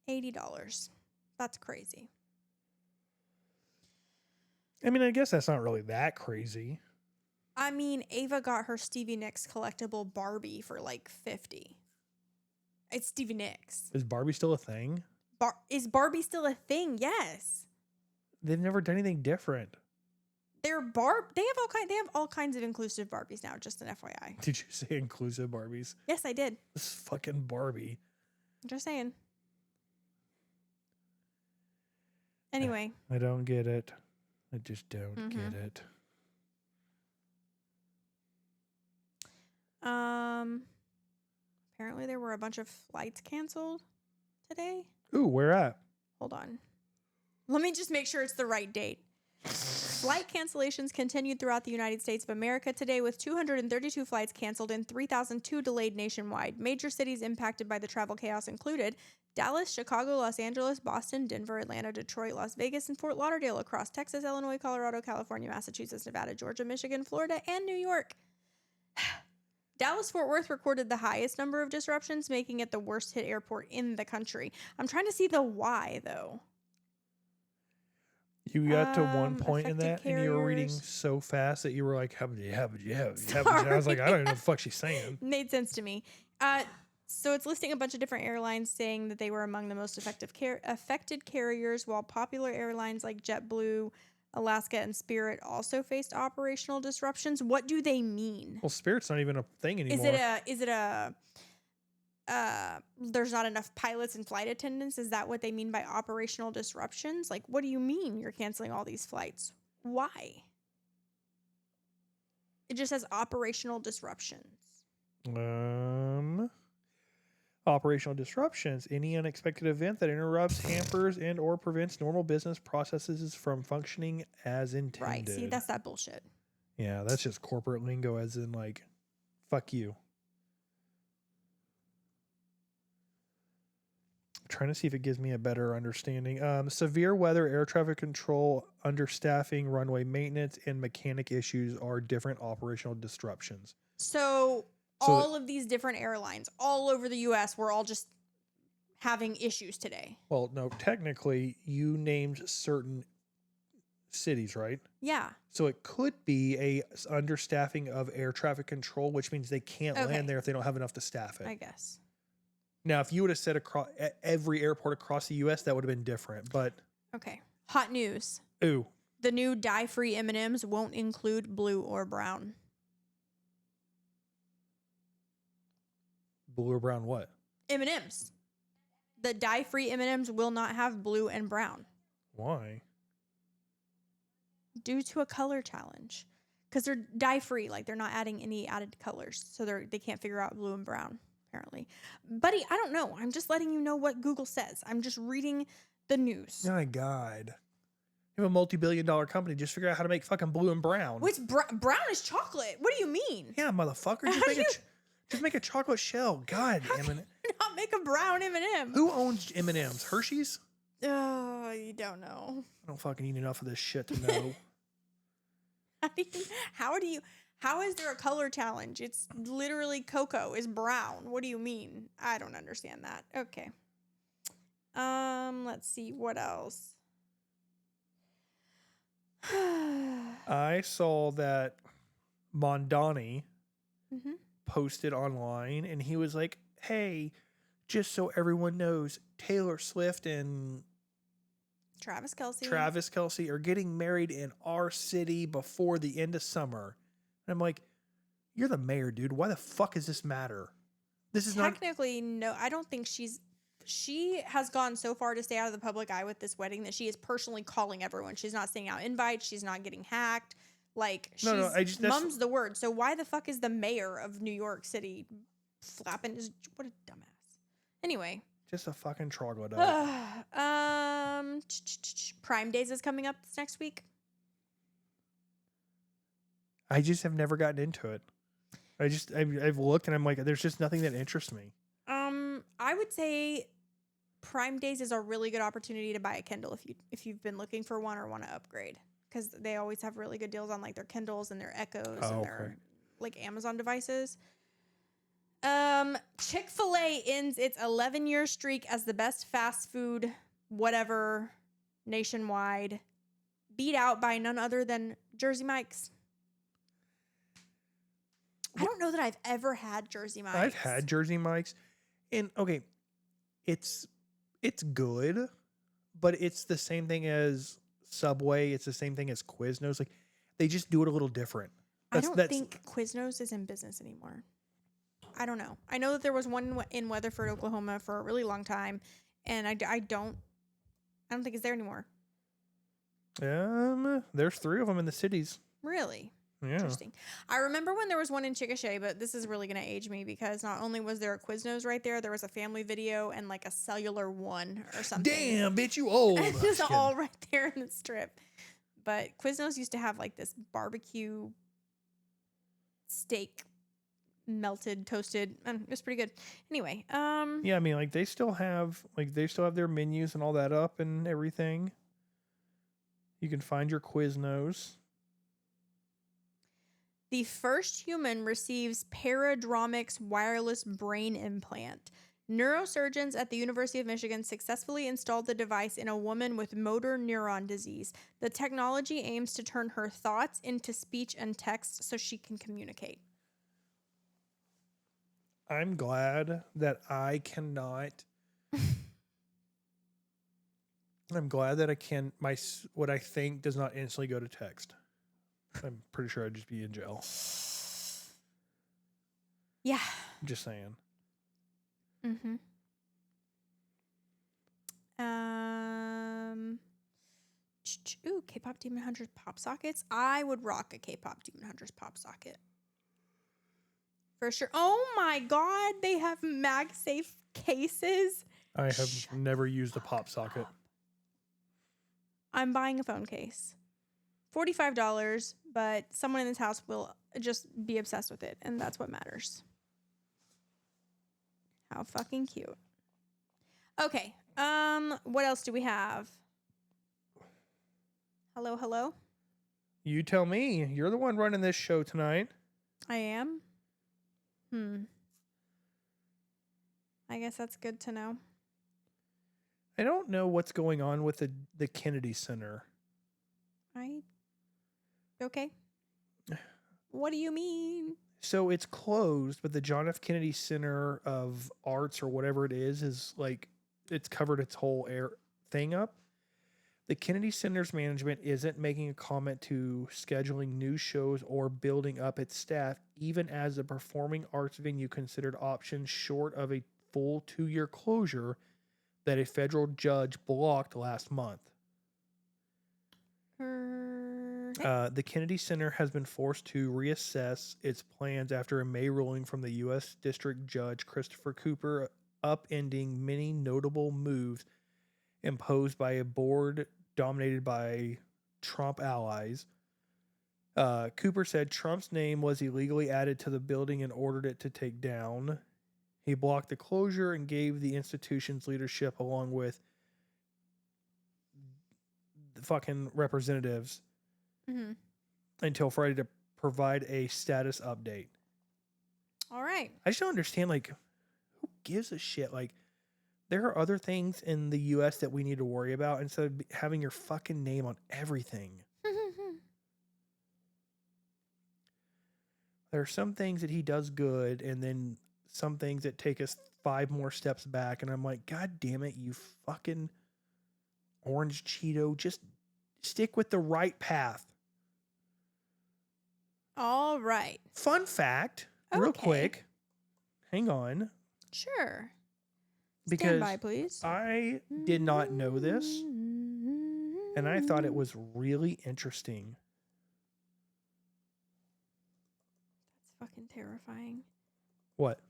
$80. That's crazy. I mean, I guess that's not really that crazy. I mean, Ava got her Stevie Nicks collectible Barbie for like $50. It's Stevie Nicks. Is Barbie still a thing? Is Barbie still a thing? Yes. They've never done anything different. They have all kinds of inclusive Barbies now, just an FYI. Did you say inclusive Barbies? Yes, I did. This fucking Barbie. Just saying. Anyway. I don't get it. I just don't get it. Apparently there were a bunch of flights canceled today. Ooh, where at? Hold on. Let me just make sure it's the right date. Flight cancellations continued throughout the United States of America today, with 232 flights canceled and 3,002 delayed nationwide. Major cities impacted by the travel chaos included Dallas, Chicago, Los Angeles, Boston, Denver, Atlanta, Detroit, Las Vegas, and Fort Lauderdale, across Texas, Illinois, Colorado, California, Massachusetts, Nevada, Georgia, Michigan, Florida, and New York. Dallas-Fort Worth recorded the highest number of disruptions, making it the worst hit airport in the country. I'm trying to see the why, though. You got to one point in that, and you were reading so fast that you were like, how and I was like, I don't even know what the fuck she's saying. Made sense to me. So it's listing a bunch of different airlines, saying that they were among the most affected carriers, while popular airlines like JetBlue, Alaska, and Spirit also faced operational disruptions. What do they mean? Well, Spirit's not even a thing anymore. Is it a there's not enough pilots and flight attendants? Is that what they mean by operational disruptions? Like, what do you mean you're canceling all these flights? Why? It just says operational disruptions. Operational disruptions. Any unexpected event that interrupts, hampers, and or prevents normal business processes from functioning as intended. Right. See, that's that bullshit. Yeah, that's just corporate lingo, as in like, fuck you. I'm trying to see if it gives me a better understanding. Severe weather, air traffic control, understaffing, runway maintenance, and mechanic issues are different operational disruptions. So all of these different airlines all over the U.S. were all just having issues today. Well, no, technically you named certain cities, right? Yeah. So it could be a understaffing of air traffic control, which means they can't land there if they don't have enough to staff it. I guess. Now, if you would have said across every airport across the U.S., that would have been different. But okay, hot news. Ooh. The new dye-free M&Ms won't include blue or brown. Blue or brown what? M&Ms. The dye-free M&Ms will not have blue and brown. Why? Due to a color challenge. Because they're dye-free. Like, they're not adding any added colors. So they can't figure out blue and brown, apparently. Buddy, I don't know. I'm just letting you know what Google says. I'm just reading the news. Oh my God. You have a multi-billion-dollar company. Just figure out how to make fucking blue and brown. What's brown is chocolate. What do you mean? Yeah, motherfucker. Just make a chocolate shell. God, M&M. Not make a brown M&M. Who owns M&M's? Hershey's? Oh, you don't know. I don't fucking eat enough of this shit to know. How is there a color challenge? It's literally cocoa is brown. What do you mean? I don't understand that. Okay. Let's see what else. I saw that Mondani Mm-hmm. posted online and he was like, hey, just so everyone knows, Taylor Swift and Travis Kelce are getting married in our city before the end of summer. And I'm like, you're the mayor, dude. Why the fuck does this matter? This is technically no. I don't think she has gone so far to stay out of the public eye with this wedding that she is personally calling everyone. She's not sending out invites. She's not getting hacked. Like, mum's the word. So why the fuck is the mayor of New York City flapping his... What a dumbass. Anyway. just a fucking troglodyte. Prime Days is coming up this next week. I just have never gotten into it. I've looked and I'm like, there's just nothing that interests me. I would say Prime Days is a really good opportunity to buy a Kindle if you've been looking for one or want to upgrade, because they always have really good deals on like their Kindles and their Echoes and their like Amazon devices. Chick-fil-A ends its 11-year streak as the best fast food whatever nationwide, beat out by none other than Jersey Mike's. I don't know that I've ever had Jersey Mike's. I've had Jersey Mike's, and okay, it's good, but it's the same thing as Subway. It's the same thing as Quiznos. Like, they just do it a little different. I don't think Quiznos is in business anymore. I don't know. I know that there was one in Weatherford, Oklahoma for a really long time, and I don't think it's there anymore. There's 3 of them in the cities. Really? Yeah. Interesting. I remember when there was one in Chickasha, but this is really going to age me because not only was there a Quiznos right there was a Family Video and like a Cellular One or something. Damn, bitch, you old. It's all right there in the strip. But Quiznos used to have like this barbecue steak, melted, toasted, and it was pretty good. Anyway, yeah, I mean, like they still have their menus and all that up and everything. You can find your Quiznos. The first human receives Paradromics wireless brain implant. Neurosurgeons at the University of Michigan successfully installed the device in a woman with motor neuron disease. The technology aims to turn her thoughts into speech and text so she can communicate. I'm glad that I cannot. I'm glad that I can. What I think does not instantly go to text. I'm pretty sure I'd just be in jail. Yeah. Just saying. Mm-hmm. Ooh, K-pop Demon Hunters pop sockets. I would rock a K-pop Demon Hunters pop socket. For sure. Oh my God, they have MagSafe cases. I have never used a pop socket. Up. I'm buying a phone case. $45, but someone in this house will just be obsessed with it, and that's what matters. How fucking cute. Okay. What else do we have? Hello? You tell me. You're the one running this show tonight. I am? I guess that's good to know. I don't know what's going on with the Kennedy Center. Okay. What do you mean? So it's closed, but the John F. Kennedy Center of Arts or whatever it is like, it's covered its whole thing up. The Kennedy Center's management isn't making a comment to scheduling new shows or building up its staff, even as the performing arts venue considered options short of a full 2-year closure that a federal judge blocked last month. Okay. The Kennedy Center has been forced to reassess its plans after a May ruling from the U.S. District Judge Christopher Cooper upending many notable moves imposed by a board dominated by Trump allies. Cooper said Trump's name was illegally added to the building and ordered it to take down. He blocked the closure and gave the institution's leadership, along with the fucking representatives, Mm-hmm. until Friday to provide a status update. All right. I just don't understand, like, who gives a shit? Like, there are other things in the U.S. that we need to worry about instead of having your fucking name on everything. There are some things that he does good, and then some things that take us 5 more steps back, and I'm like, God damn it, you fucking orange Cheeto, just stick with the right path. All right. Fun fact, real Okay. quick, hang on, Sure. because Stand by, please. I did not know this, and I thought it was really interesting. That's fucking terrifying. What?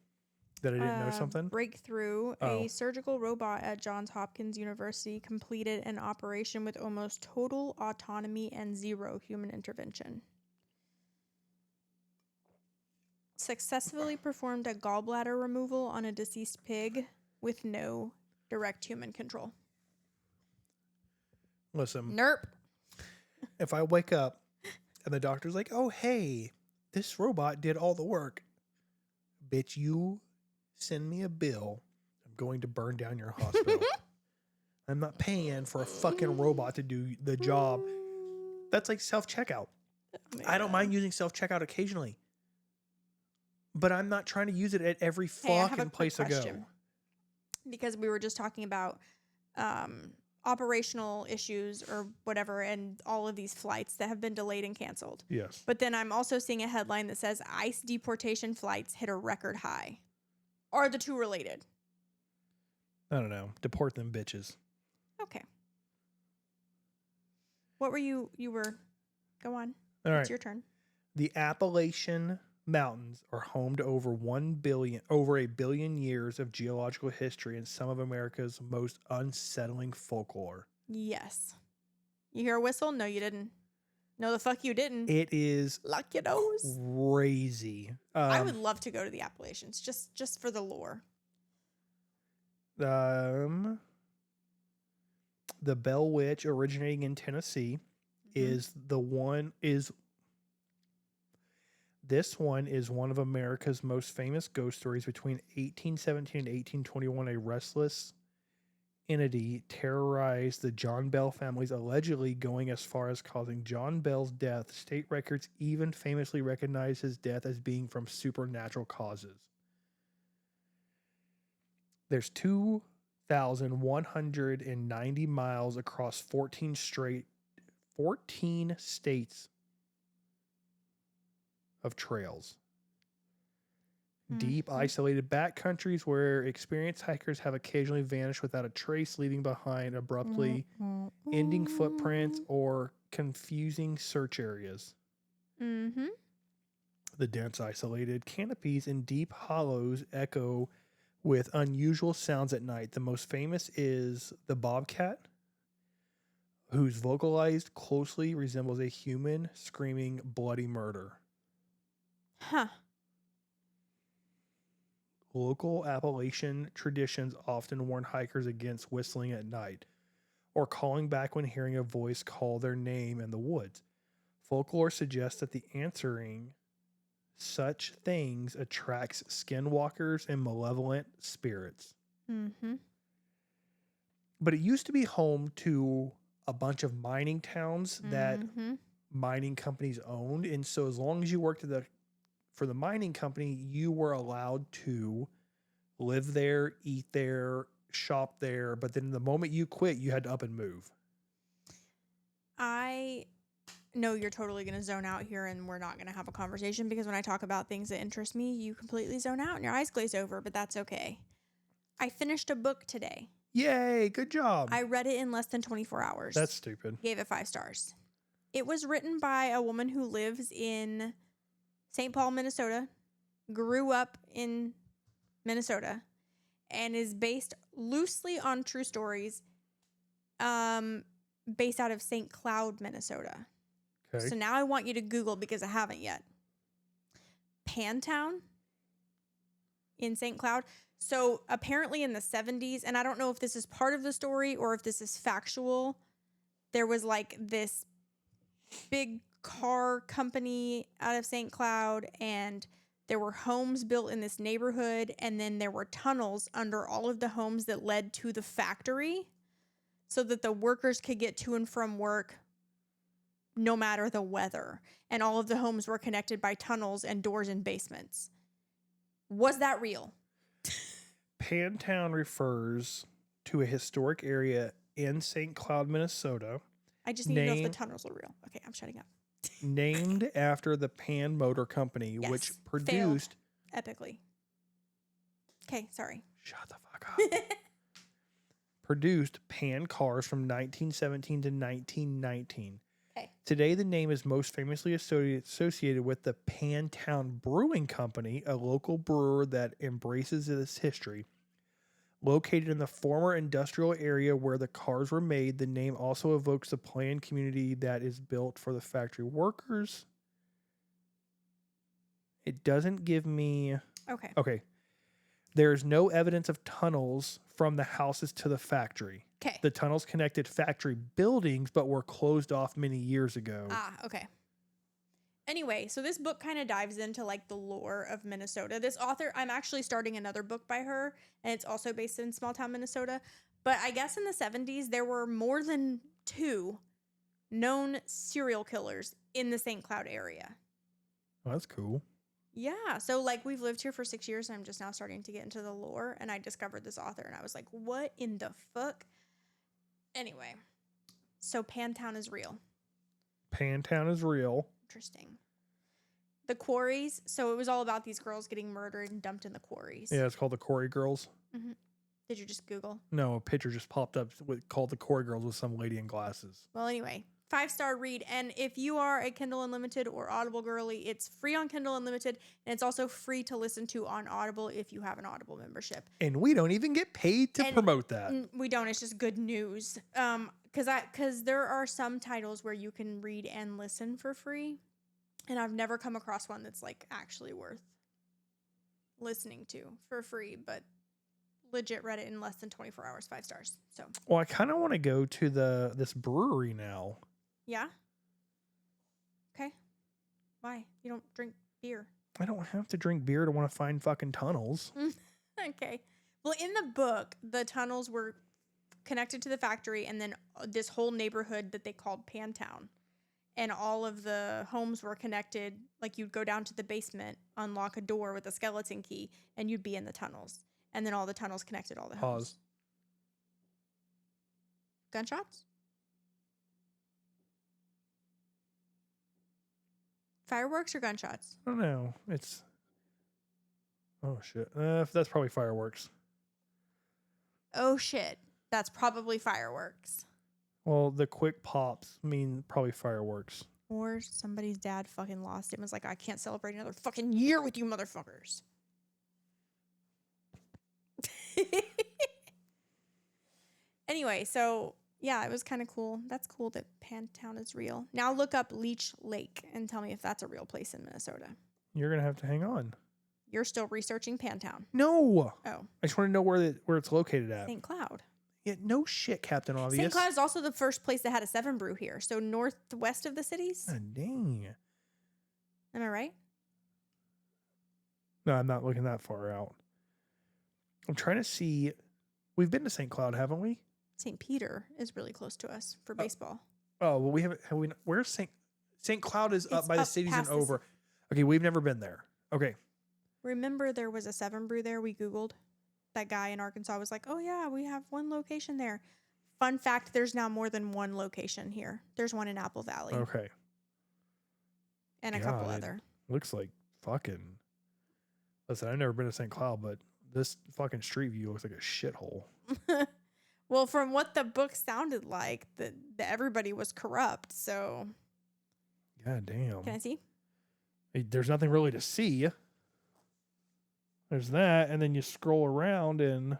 That I didn't know something? Breakthrough. Oh. A surgical robot at Johns Hopkins University completed an operation with almost total autonomy and 0 human intervention. Successfully performed a gallbladder removal on a deceased pig with no direct human control. Listen, Nerp. if I wake up and the doctor's like, oh, hey, this robot did all the work, bitch, you send me a bill. I'm going to burn down your hospital. I'm not paying for a fucking robot to do the job. That's like self-checkout. Oh I don't mind using self-checkout occasionally, but I'm not trying to use it at every Hey, I have a fucking quick place I go. question. Because we were just talking about operational issues or whatever, and all of these flights that have been delayed and canceled. Yes. But then I'm also seeing a headline that says ICE deportation flights hit a record high. Are the two related? I don't know. Deport them bitches. Okay. What were you were... Go on. All right. It's your turn. The Appalachian Mountains are home to over a billion years of geological history and some of America's most unsettling folklore. Yes. You hear a whistle? No, you didn't. No, the fuck you didn't. It is Lock your nose. crazy. I would love to go to the Appalachians just for the lore. The Bell Witch, originating in Tennessee, This one is one of America's most famous ghost stories. Between 1817 and 1821, a restless entity terrorized the John Bell families, allegedly going as far as causing John Bell's death. State records even famously recognize his death as being from supernatural causes. There's 2,190 miles across 14 states of trails. Deep, isolated backcountries where experienced hikers have occasionally vanished without a trace, leaving behind abruptly ending footprints or confusing search areas. Mm-hmm. The dense, isolated canopies in deep hollows echo with unusual sounds at night. The most famous is the bobcat, whose vocalized closely resembles a human screaming bloody murder. Huh. Local Appalachian traditions often warn hikers against whistling at night or calling back when hearing a voice call their name in the woods. Folklore suggests that the answering such things attracts skinwalkers and malevolent spirits. Mm-hmm. But it used to be home to a bunch of mining towns that mining companies owned. And so as long as you worked for the mining company, you were allowed to live there, eat there, shop there. But then the moment you quit, you had to up and move. I know you're totally going to zone out here and we're not going to have a conversation because when I talk about things that interest me, you completely zone out and your eyes glaze over, but that's okay. I finished a book today. Yay, good job. I read it in less than 24 hours. That's stupid. Gave it 5 stars. It was written by a woman who lives in St. Paul, Minnesota, grew up in Minnesota, and is based loosely on true stories, based out of St. Cloud, Minnesota. Okay. So now I want you to Google, because I haven't yet, Pantown in St. Cloud. So apparently in the 70s, and I don't know if this is part of the story or if this is factual, there was like this big car company out of St. Cloud, and there were homes built in this neighborhood, and then there were tunnels under all of the homes that led to the factory so that the workers could get to and from work no matter the weather. And all of the homes were connected by tunnels and doors and basements. Was that real? Pantown refers to a historic area in St. Cloud, Minnesota. I just need to know if the tunnels are real. Okay, I'm shutting up. Named after the Pan Motor Company, Yes, which failed produced... epically. Okay, sorry. Shut the fuck up. Produced Pan cars from 1917 to 1919. Okay. Today, the name is most famously associated with the Pantown Brewing Company, a local brewer that embraces this history. Located in the former industrial area where the cars were made, the name also evokes the planned community that is built for the factory workers. It doesn't give me... Okay. Okay. There is no evidence of tunnels from the houses to the factory. Okay. The tunnels connected factory buildings, but were closed off many years ago. Okay. Anyway, so this book kind of dives into like the lore of Minnesota. This author, I'm actually starting another book by her, and it's also based in small town Minnesota. But I guess in the 70s, there were more than 2 known serial killers in the St. Cloud area. Oh, that's cool. Yeah. So like we've lived here for 6 years, and I'm just now starting to get into the lore, and I discovered this author, and I was like, what in the fuck? Anyway, so Pantown is real. Pantown is real. Interesting. The quarries. So it was all about these girls getting murdered and dumped in the quarries. Yeah, it's called the Quarry Girls. Mm-hmm. Did you just Google? No, a picture just popped up called the Quarry Girls with some lady in glasses. Well, anyway, 5-star read. And if you are a Kindle Unlimited or Audible girly, it's free on Kindle Unlimited, and it's also free to listen to on Audible if you have an Audible membership. And we don't even get paid to promote that. We don't. It's just good news. Because there are some titles where you can read and listen for free, and I've never come across one that's like actually worth listening to for free, but legit read it in less than 24 hours, 5 stars. So, well, I kind of want to go to this brewery now. Yeah. Okay. Why? You don't drink beer. I don't have to drink beer to want to find fucking tunnels. Okay. Well, in the book, the tunnels were connected to the factory, and then this whole neighborhood that they called Pantown. And all of the homes were connected. Like you'd go down to the basement, unlock a door with a skeleton key, and you'd be in the tunnels. And then all the tunnels connected all the homes. Pause. Gunshots? Fireworks or gunshots? I don't know. It's... Oh, shit. That's probably fireworks. Oh, shit. That's probably fireworks. Well, the quick pops mean probably fireworks. Or somebody's dad fucking lost it and was like, I can't celebrate another fucking year with you motherfuckers. Anyway, so yeah, it was kind of cool. That's cool that Pantown is real. Now look up Leech Lake and tell me if that's a real place in Minnesota. You're going to have to hang on. You're still researching Pantown. No. Oh. I just want to know where it's located at. St. Cloud. Yeah, no shit, Captain Obvious. St. Cloud is also the first place that had a 7 brew here. So northwest of the cities. Oh, dang. Am I right? No, I'm not looking that far out. I'm trying to see. We've been to St. Cloud, haven't we? St. Peter is really close to us for baseball. Oh, well, we haven't. Where's St. Cloud is up by the cities and over. Okay, we've never been there. Okay. Remember there was a 7 brew there we Googled? That guy in Arkansas was like, oh yeah, we have one location there. Fun fact, there's now more than one location here. There's one in Apple Valley. Okay. And a couple other. Looks like fucking... Listen, I've never been to St. Cloud, but this fucking street view looks like a shithole. Well, from what the book sounded like, that everybody was corrupt, so... God damn. Can I see? There's nothing really to see. There's that, and then you scroll around and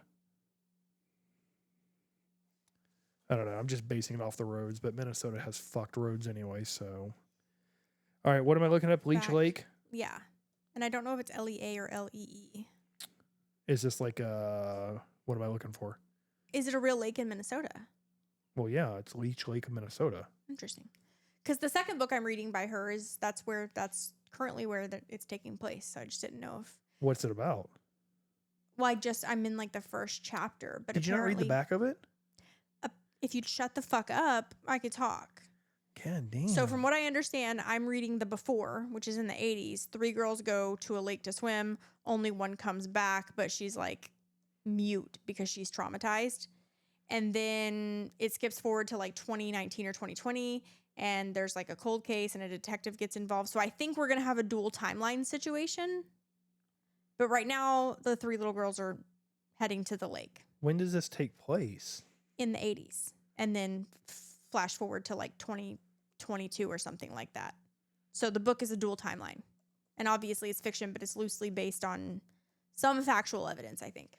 I don't know. I'm just basing it off the roads, but Minnesota has fucked roads anyway, so. All right, what am I looking up? Leech Fact. Lake? Yeah. And I don't know if it's LEA or LEE. Is this like what am I looking for? Is it a real lake in Minnesota? Well, yeah, it's Leech Lake, Minnesota. Interesting. Because the second book I'm reading by her that's currently where it's taking place. So I just didn't know if. What's it about? Well, I'm in like the first chapter, but Did you not read the back of it? If you'd shut the fuck up, I could talk. God damn. So from what I understand, I'm reading the before, which is in the 80s. 3 girls go to a lake to swim. Only one comes back, but she's like mute because she's traumatized. And then it skips forward to like 2019 or 2020. And there's like a cold case and a detective gets involved. So I think we're going to have a dual timeline situation. But right now, the 3 little girls are heading to the lake. When does this take place? In the 80s. And then flash forward to like 2022 or something like that. So the book is a dual timeline. And obviously it's fiction, but it's loosely based on some factual evidence, I think.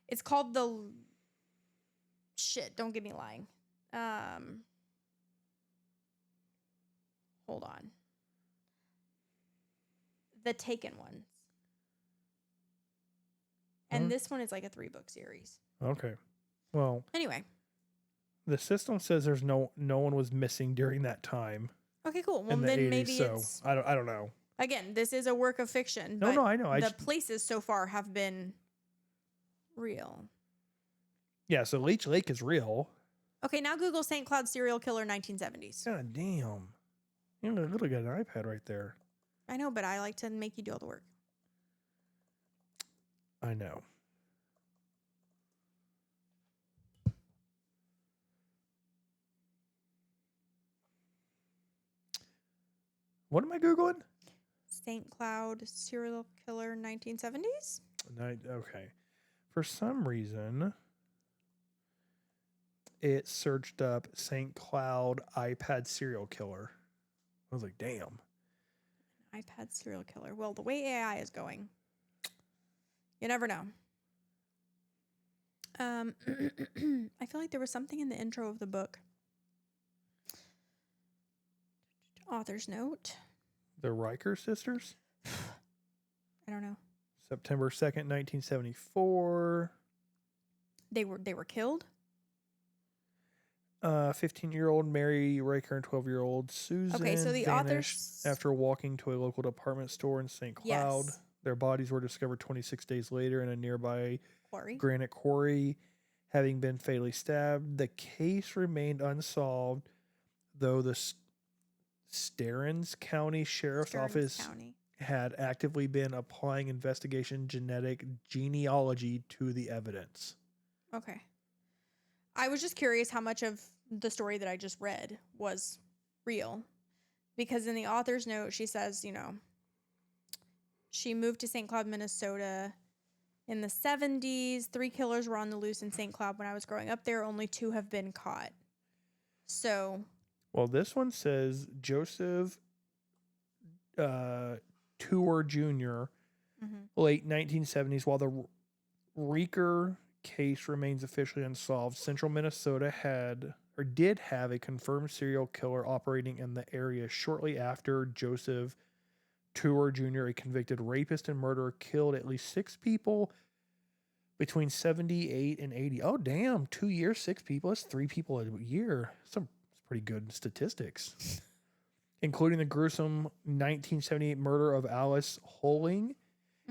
It's called don't get me lying. Hold on. The Taken ones. And this one is like a 3-book series. Okay. Well, anyway, the system says there's no one was missing during that time. Okay, cool. Well, in the then 80s, maybe so it's I don't know. Again, this is a work of fiction. No, I know. The places so far have been real. Yeah, so Leech Lake is real. Okay, now Google St. Cloud serial killer 1970s. God damn. You literally got an iPad right there. I know, but I like to make you do all the work. I know. What am I Googling? St. Cloud serial killer 1970s? Okay. For some reason, it searched up St. Cloud iPad serial killer. I was like, damn. iPad serial killer. Well, the way AI is going, you never know. I feel like there was something in the intro of the book. Author's note. The Riker sisters? I don't know. September 2nd, 1974. They were killed? 15-year-old Mary Riker and 12-year-old Susan vanished after walking to a local department store in St. Cloud. Yes. Their bodies were discovered 26 days later in a nearby granite quarry, having been fatally stabbed. The case remained unsolved, though the Stearns County Sheriff's Office had actively been applying investigation genetic genealogy to the evidence. Okay. I was just curious how much of the story that I just read was real. Because in the author's note, she says, she moved to St. Cloud, Minnesota in the 70s. 3 killers were on the loose in St. Cloud when I was growing up there. Only 2 have been caught. So. Well, this one says Joseph Tour Jr., late 1970s, while the Riker case remains officially unsolved. Central Minnesota did have a confirmed serial killer operating in the area shortly after Joseph Tour Jr., a convicted rapist and murderer, killed at least 6 people between 78 and 80. Oh, damn. 2 years, 6 people. That's 3 people a year. Some pretty good statistics. Including the gruesome 1978 murder of Alice Holing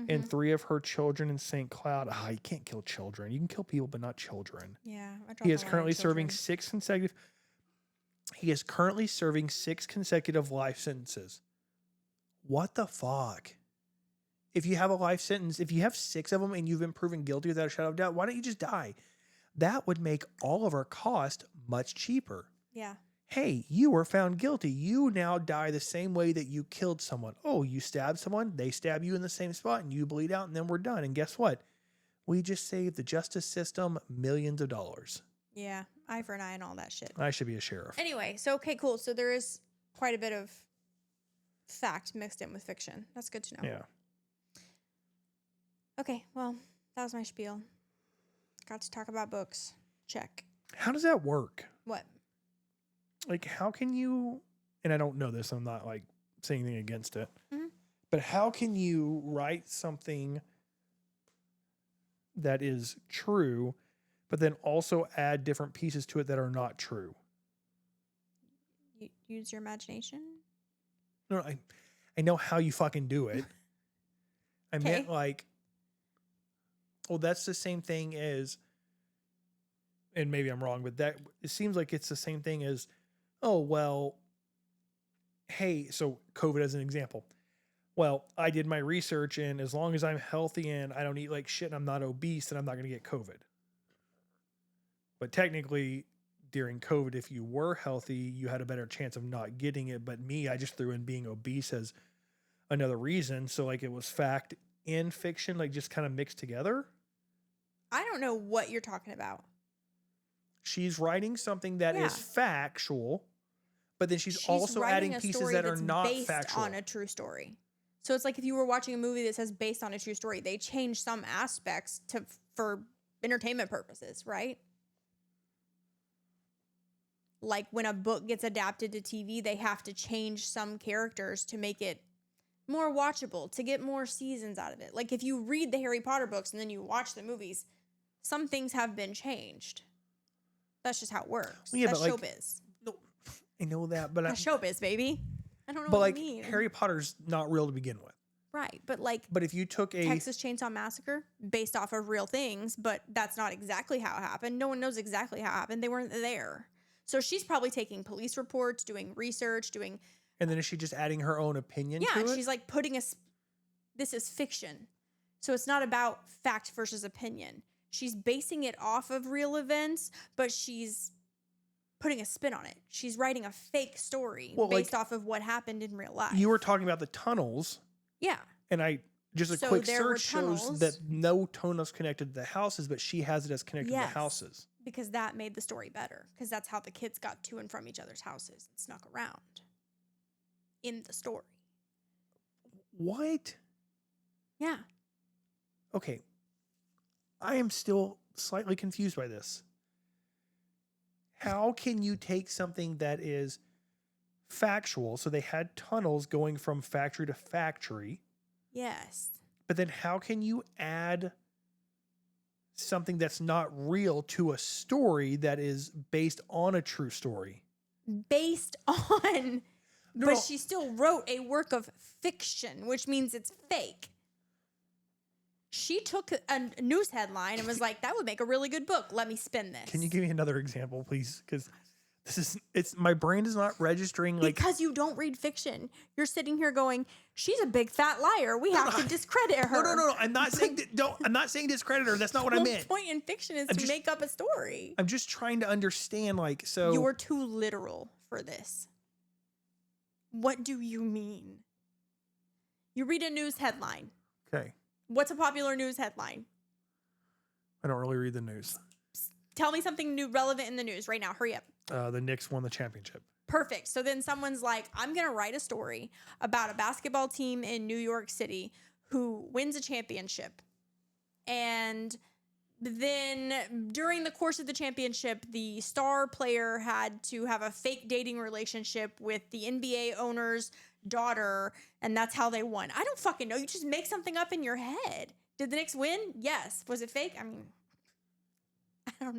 and 3 of her children in St. Cloud. You can't kill children. You can kill people, but not children. Yeah. He is currently serving 6 consecutive. He is currently serving 6 consecutive life sentences. What the fuck? If you have a life sentence, if you have 6 of them and you've been proven guilty without a shadow of doubt, why don't you just die? That would make all of our cost much cheaper. Yeah. Hey, you were found guilty. You now die the same way that you killed someone. Oh, you stabbed someone, they stab you in the same spot, and you bleed out, and then we're done. And guess what? We just saved the justice system millions of dollars. Yeah, eye for an eye and all that shit. I should be a sheriff. Anyway, so okay, cool. So there is quite a bit of fact mixed in with fiction. That's good to know. Yeah. Okay, well, that was my spiel. Got to talk about books. Check. How does that work? What? Like, how can you, and I don't know this, I'm not like saying anything against it, Mhm. but how can you write something that is true, but then also add different pieces to it that are not true? You use your imagination? No, I know how you fucking do it. I meant Okay. like, well, that's the same thing as, and maybe I'm wrong, but that it seems like it's the same thing as, oh, well, hey, so COVID as an example. Well, I did my research, and as long as I'm healthy and I don't eat like shit and I'm not obese, then I'm not going to get COVID. But technically, during COVID, if you were healthy, you had a better chance of not getting it. But me, I just threw in being obese as another reason. So like it was fact and fiction, like just kind of mixed together. I don't know what you're talking about. She's writing something that is Yeah. factual, but then she's also writing adding a pieces story that are that's not based factual. on a true story. So it's like if you were watching a movie that says based on a true story, they change some aspects for entertainment purposes, right? Like when a book gets adapted to TV, they have to change some characters to make it more watchable, to get more seasons out of it. Like if you read the Harry Potter books and then you watch the movies, some things have been changed. That's just how it works. Well, yeah, That's but, like, showbiz. No, I know that, but That's showbiz, baby. I don't know but what like you mean. Harry Potter's not real to begin with. Right, but like But if you took a Texas Chainsaw Massacre, based off of real things, but that's not exactly how it happened. No one knows exactly how it happened. They weren't there. So she's probably taking police reports, doing research, doing... and then is she just adding her own opinion Yeah, to it? she's like putting this is fiction. So it's not about fact versus opinion. She's basing it off of real events, but she's putting a spin on it. She's writing a fake story based off of what happened in real life. You were talking about the tunnels. Yeah. And I just a So quick there were search shows tunnels. that no tunnels connected to the houses, but she has it as connected to the houses. Because that made the story better. Because that's how the kids got to and from each other's houses and snuck around in the story. What? Yeah. Okay. I am still slightly confused by this. How can you take something that is factual? So they had tunnels going from factory to factory. Yes. But then how can you add something that's not real to a story that is based on a true story? Based on... No, but no. she still wrote a work of fiction, which means it's fake. She took a news headline and was like, that would make a really good book. Let me spin this. Can you give me another example, please? Because my brain is not registering. Like, because you don't read fiction. You're sitting here going, she's a big fat liar. We have to discredit her. No. I'm not saying I'm not saying discredit her. That's not what I meant. The point in fiction is to make up a story. I'm just trying to understand, like, so You're too literal for this. What do you mean? You read a news headline. Okay. What's a popular news headline? I don't really read the news. Tell me something new, relevant in the news right now. Hurry up. The Knicks won the championship. Perfect. So then someone's like, I'm going to write a story about a basketball team in New York City who wins a championship. And then during the course of the championship, the star player had to have a fake dating relationship with the NBA owner's daughter, and that's how they won. I don't fucking know. You just make something up in your head. Did the Knicks win? Yes. Was it fake? I mean, I don't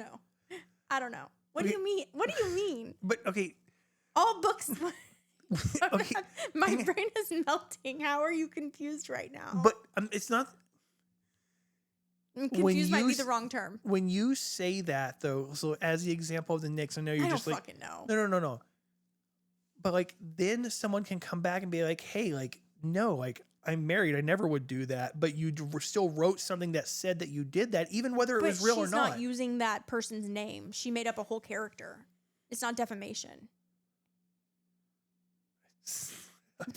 know. What do you mean? What do you mean? But okay. All books. Okay. My brain is melting. How are you confused right now? But it's not. Confused might be the wrong term. When you say that, though, so as the example of the Knicks, I know you're just like, I don't fucking know. No. But like, then someone can come back and be like, hey, like, no, like, I'm married. I never would do that. But you still wrote something that said that you did that, even whether it was real or not. She's not using that person's name. She made up a whole character. It's not defamation.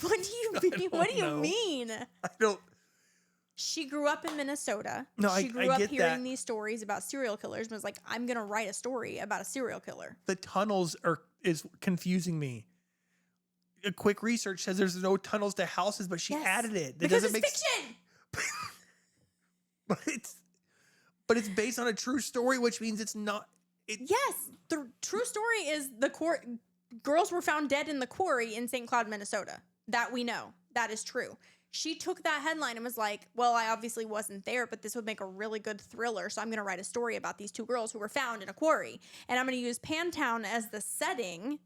What do you mean? What do you mean? I don't. She grew up in Minnesota. No, she grew I up get hearing that. these stories about serial killers and was like, I'm going to write a story about a serial killer. The tunnels is confusing me. a quick research says there's no tunnels to houses, but she added it. That because doesn't it's fiction. But it's based on a true story, which means it's not. Yes, the true story is girls were found dead in the quarry in St. Cloud, Minnesota. That we know. That is true. She took that headline and was like, well, I obviously wasn't there, but this would make a really good thriller. So I'm going to write a story about these two girls who were found in a quarry. And I'm going to use Pantown as the setting.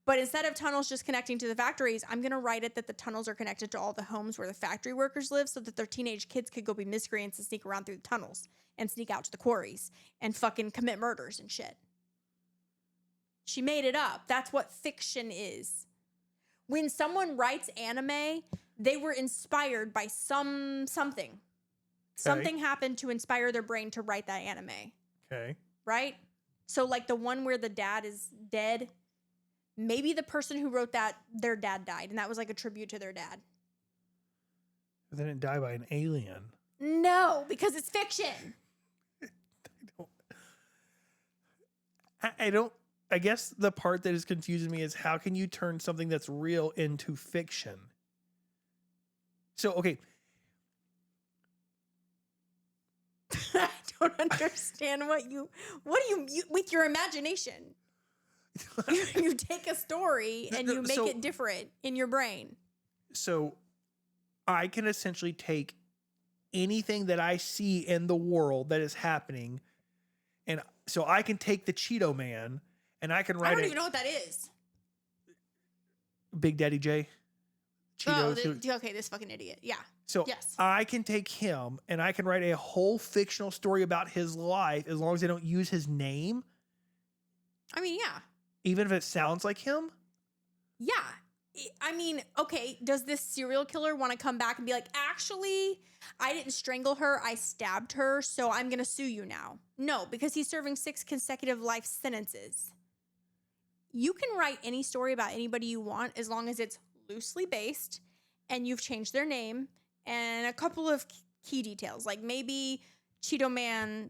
But instead of tunnels just connecting to the factories, I'm going to write it that the tunnels are connected to all the homes where the factory workers live so that their teenage kids could go be miscreants and sneak around through the tunnels and sneak out to the quarries and fucking commit murders and shit. She made it up. That's what fiction is. When someone writes anime, they were inspired by something. Okay. Something happened to inspire their brain to write that anime. Okay. Right? So like the one where the dad is dead, maybe the person who wrote that, their dad died, and that was like a tribute to their dad. But they didn't die by an alien. No, because it's fiction. I guess the part that is confusing me is how can you turn something that's real into fiction? So, okay. I don't understand what you with your imagination. You take a story and you make it different in your brain. So I can essentially take anything that I see in the world that is happening, and so I can take the Cheeto Man and I can write I don't even know what that is. Big Daddy J. Cheetos. Okay, this fucking idiot. Yeah. So yes. I can take him and I can write a whole fictional story about his life as long as I don't use his name. I mean, yeah. Even if it sounds like him? Yeah. I mean, okay, does this serial killer want to come back and be like, actually, I didn't strangle her, I stabbed her, so I'm going to sue you now? No, because he's serving 6 consecutive life sentences. You can write any story about anybody you want as long as it's loosely based and you've changed their name and a couple of key details. Like maybe Cheeto Man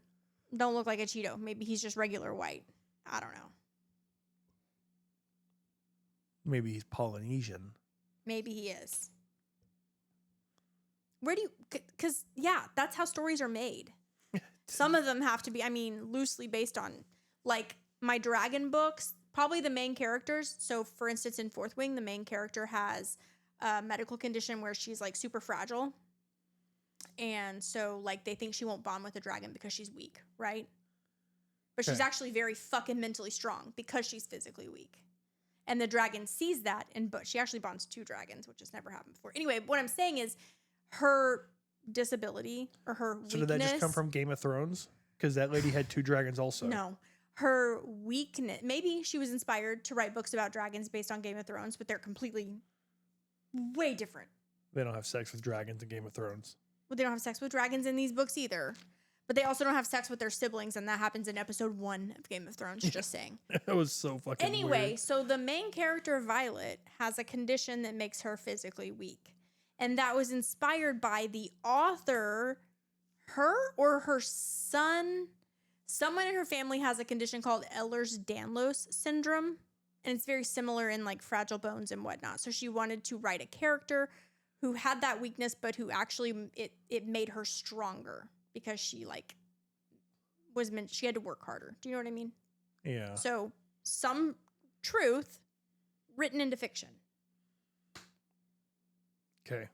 don't look like a Cheeto. Maybe he's just regular white. I don't know. Maybe he's Polynesian. Maybe he is. Where do you... Because, yeah, that's how stories are made. Some of them have to be, I mean, loosely based on, like, my dragon books, probably the main characters. So, for instance, in Fourth Wing, the main character has a medical condition where she's, like, super fragile. And so, like, they think she won't bond with a dragon because she's weak, right? But she's actually very fucking mentally strong because she's physically weak. And the dragon sees that, but she actually bonds 2 dragons, which has never happened before. Anyway, what I'm saying is her disability or her weakness... So did that just come from Game of Thrones? Because that lady had 2 dragons also. No. Her weakness... Maybe she was inspired to write books about dragons based on Game of Thrones, but they're completely way different. They don't have sex with dragons in Game of Thrones. Well, they don't have sex with dragons in these books either. But they also don't have sex with their siblings, and that happens in episode 1 of Game of Thrones, just saying. That was so fucking weird. So the main character, Violet, has a condition that makes her physically weak. And that was inspired by the author, her or her son. Someone in her family has a condition called Ehlers-Danlos syndrome. And it's very similar in, like, fragile bones and whatnot. So she wanted to write a character who had that weakness, but who actually, it made her stronger. Because she, like, she had to work harder. Do you know what I mean? Yeah. So, some truth written into fiction. Okay.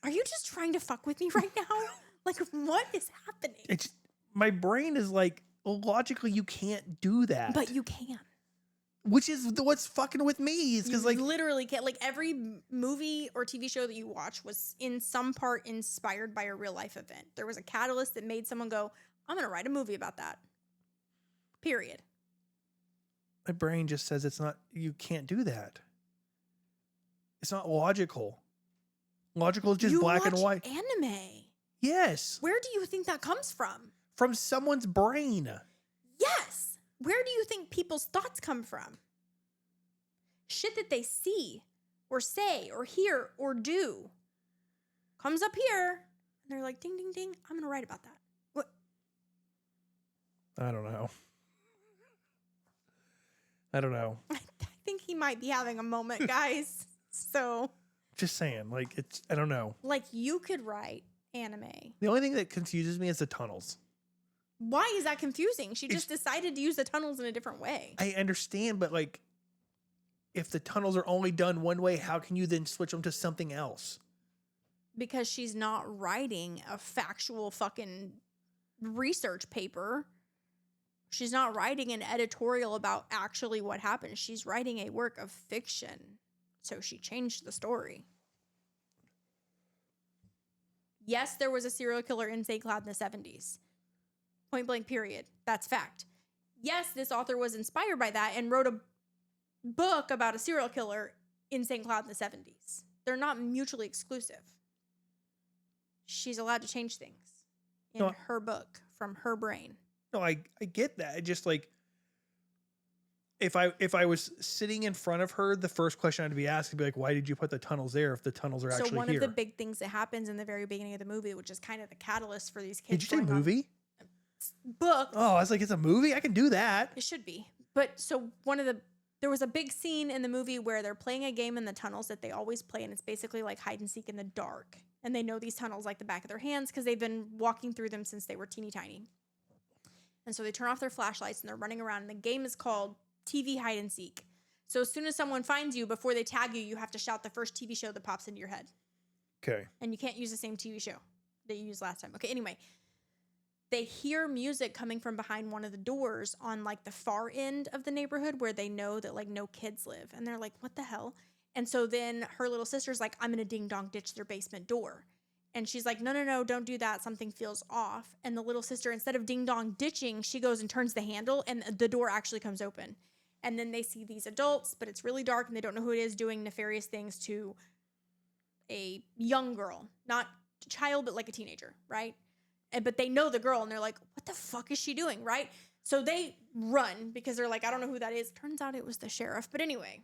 Are you just trying to fuck with me right now? Like, what is happening? My brain is like, logically, you can't do that. But you can. Which is what's fucking with me. Is because, like, literally can't. Like, every movie or TV show that you watch was in some part inspired by a real life event. There was a catalyst that made someone go, I'm going to write a movie about that. Period. My brain just says it's not, you can't do that. It's not logical. Logical is just black and white. Anime. Yes. Where do you think that comes from? From someone's brain. Yes. Where do you think people's thoughts come from? Shit that they see or say or hear or do comes up here and they're like, ding, ding, ding, I'm going to write about that. What? I don't know. I think he might be having a moment, guys. So, just saying, like, it's, I don't know. like, you could write anime. The only thing that confuses me is the tunnels. Why is that confusing? She just decided to use the tunnels in a different way. I understand, but like, if the tunnels are only done one way, how can you then switch them to something else? Because she's not writing a factual fucking research paper. She's not writing an editorial about actually what happened. She's writing a work of fiction. So she changed the story. Yes, there was a serial killer in St. Cloud in the 70s. Point blank, period. That's fact. Yes, this author was inspired by that and wrote a book about a serial killer in St. Cloud in the 70s. They're not mutually exclusive. She's allowed to change things in her book from her brain. No, I get that. I just like, if I was sitting in front of her, the first question I'd be asking would be like, why did you put the tunnels there if the tunnels are actually here? So one of the big things that happens in the very beginning of the movie, which is kind of the catalyst for these kids. Did you say movie? Book. Oh, I was like, it's a movie? I can do that. It should be. But so there was a big scene in the movie where they're playing a game in the tunnels that they always play, and it's basically like hide and seek in the dark. And they know these tunnels like the back of their hands because they've been walking through them since they were teeny tiny. And so they turn off their flashlights and they're running around, and the game is called TV hide and seek. So as soon as someone finds you, before they tag you, you have to shout the first TV show that pops into your head. Okay. And you can't use the same TV show that you used last time. Okay, anyway. They hear music coming from behind one of the doors on like the far end of the neighborhood where they know that like no kids live. And they're like, what the hell? And so then her little sister's like, I'm going to ding dong ditch their basement door. And she's like, no, don't do that. Something feels off. And the little sister, instead of ding dong ditching, she goes and turns the handle and the door actually comes open. And then they see these adults, but it's really dark and they don't know who it is, doing nefarious things to a young girl, not a child, but like a teenager, right? But they know the girl and they're like, what the fuck is she doing, right? So they run because they're like, I don't know who that is. Turns out it was the sheriff. But anyway,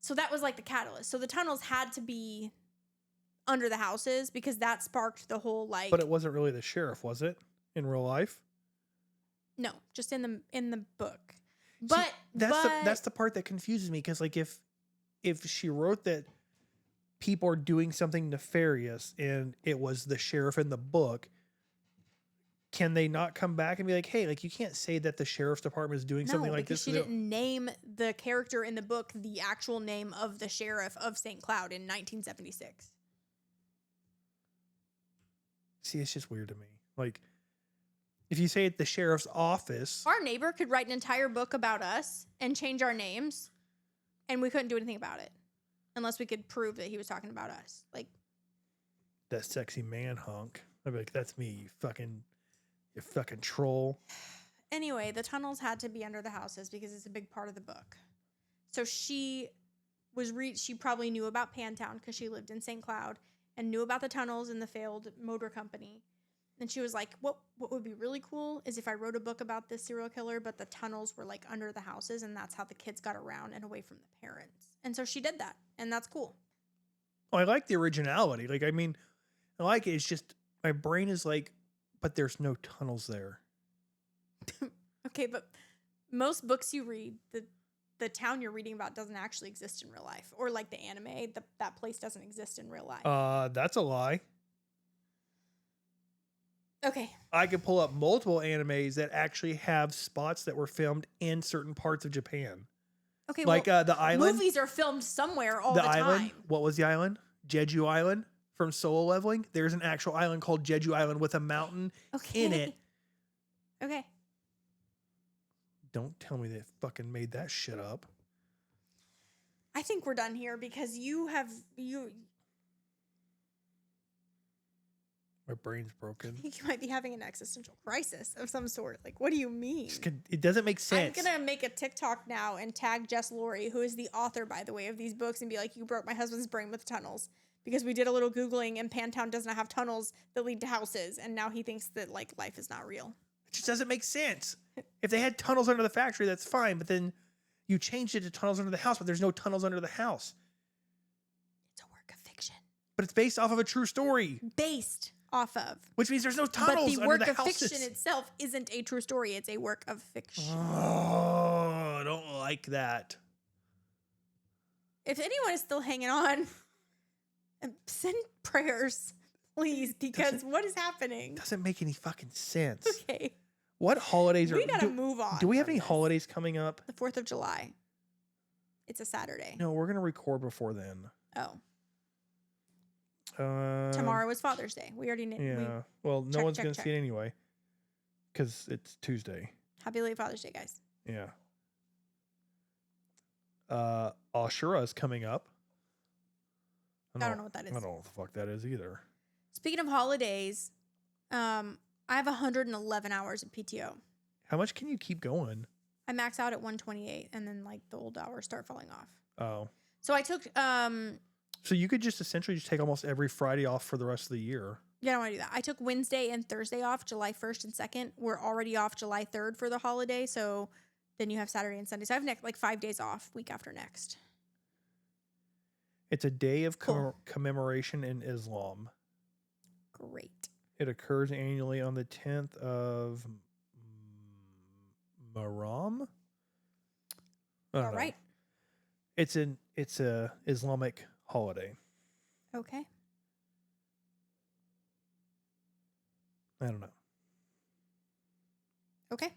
so that was like the catalyst. So the tunnels had to be under the houses because that sparked the whole like. But it wasn't really the sheriff, was it? In real life? No, just in the book. But see, that's the part that confuses me, because like if she wrote that people are doing something nefarious and it was the sheriff in the book, can they not come back and be like, hey, like you can't say that the sheriff's department is doing something like this? She didn't name the character in the book the actual name of the sheriff of St. Cloud in 1976. See, it's just weird to me. Like, if you say it, the sheriff's office. Our neighbor could write an entire book about us and change our names, and we couldn't do anything about it unless we could prove that he was talking about us. Like, that sexy man hunk. I'd be like, that's me, you fucking troll. Anyway, the tunnels had to be under the houses because it's a big part of the book. So she probably knew about Pantown because she lived in St. Cloud and knew about the tunnels and the failed motor company. And she was like, what would be really cool is if I wrote a book about this serial killer, but the tunnels were like under the houses, and that's how the kids got around and away from the parents. And so she did that, and that's cool. Oh, I like the originality. Like, I mean, I like it. It's just my brain is like, but there's no tunnels there. Okay, but most books you read, the town you're reading about doesn't actually exist in real life. Or like the anime, that place doesn't exist in real life. That's a lie. Okay. I could pull up multiple animes that actually have spots that were filmed in certain parts of Japan. Okay, like the island. Movies are filmed somewhere all the island, time. What was the island? Jeju Island from Solo Leveling. There's an actual island called Jeju Island with a mountain in it. Okay. Don't tell me they fucking made that shit up. I think we're done here because you. My brain's broken. I think you might be having an existential crisis of some sort. Like, what do you mean? It doesn't make sense. I'm going to make a TikTok now and tag Jess Laurie, who is the author, by the way, of these books, and be like, you broke my husband's brain with tunnels. Because we did a little Googling, and Pantown does not have tunnels that lead to houses, and now he thinks that, like, life is not real. It just doesn't make sense. If they had tunnels under the factory, that's fine, but then you changed it to tunnels under the house, but there's no tunnels under the house. It's a work of fiction. But it's based off of a true story. Based off of. Which means there's no tunnels under the houses. But the work of fiction itself isn't a true story. It's a work of fiction. Oh, I don't like that. if anyone is still hanging on, send prayers, please, because what is happening? Doesn't make any fucking sense. Okay. What holidays We gotta move on. Do we have from any this. holidays coming up? The 4th of July. It's a Saturday. No, we're gonna record before then. Oh. Tomorrow is Father's Day. We already knew. Yeah. Well, no one's gonna see it anyway, because it's Tuesday. Happy late Father's Day, guys. Yeah. Ashura is coming up. I don't know what that is. I don't know what the fuck that is either. Speaking of holidays, I have 111 hours of PTO. How much can you keep going? I max out at 128, and then like the old hours start falling off. Oh. So I took So you could just essentially just take almost every Friday off for the rest of the year. Yeah, I don't want to do that. I took Wednesday and Thursday off, July 1st and 2nd. We're already off July 3rd for the holiday, so then you have Saturday and Sunday. So I have like 5 days off week after next. It's a day of commemoration in Islam. Great. It occurs annually on the 10th of Muharram. All right. It's a Islamic holiday. Okay. I don't know. Okay.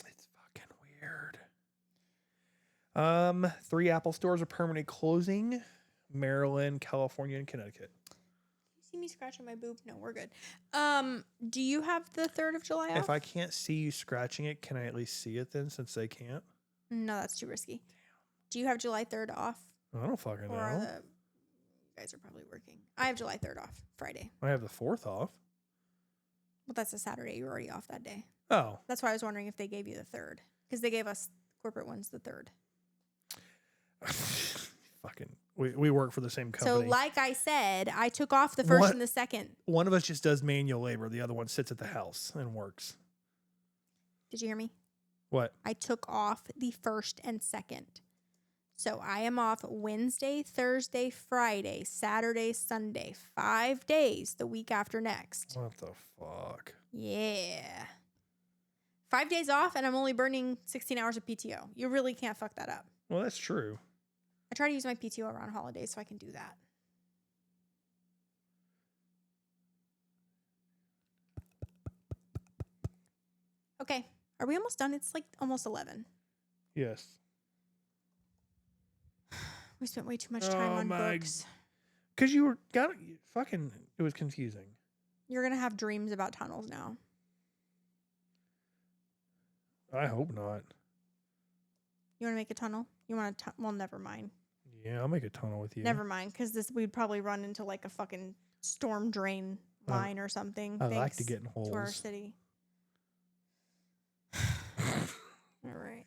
It's fucking weird. 3 Apple stores are permanently closing: Maryland, California, and Connecticut. You see me scratching my boob? No, we're good. Do you have the 3rd of July off? If I can't see you scratching it, can I at least see it then, since they can't? No, that's too risky. Do you have July 3rd off? I don't fucking know. You guys are probably working. I have July 3rd off, Friday. I have the 4th off. Well, that's a Saturday. You're already off that day. Oh. That's why I was wondering if they gave you the 3rd. Because they gave us corporate ones the 3rd. Fucking, we work for the same company. So like I said, I took off the 1st and the 2nd. One of us just does manual labor. The other one sits at the house and works. Did you hear me? What? I took off the 1st and 2nd. So I am off Wednesday, Thursday, Friday, Saturday, Sunday. 5 days the week after next. What the fuck? Yeah. 5 days off and I'm only burning 16 hours of PTO. You really can't fuck that up. Well, that's true. I try to use my PTO around holidays so I can do that. Okay. Are we almost done? It's like almost 11. Yes. We spent way too much time on books. Because you were it was confusing. You're going to have dreams about tunnels now. I hope not. You want to make a tunnel? You want to, well, never mind. Yeah, I'll make a tunnel with you. Never mind, because we'd probably run into like a fucking storm drain line or something. I like to get in holes. To our city. All right.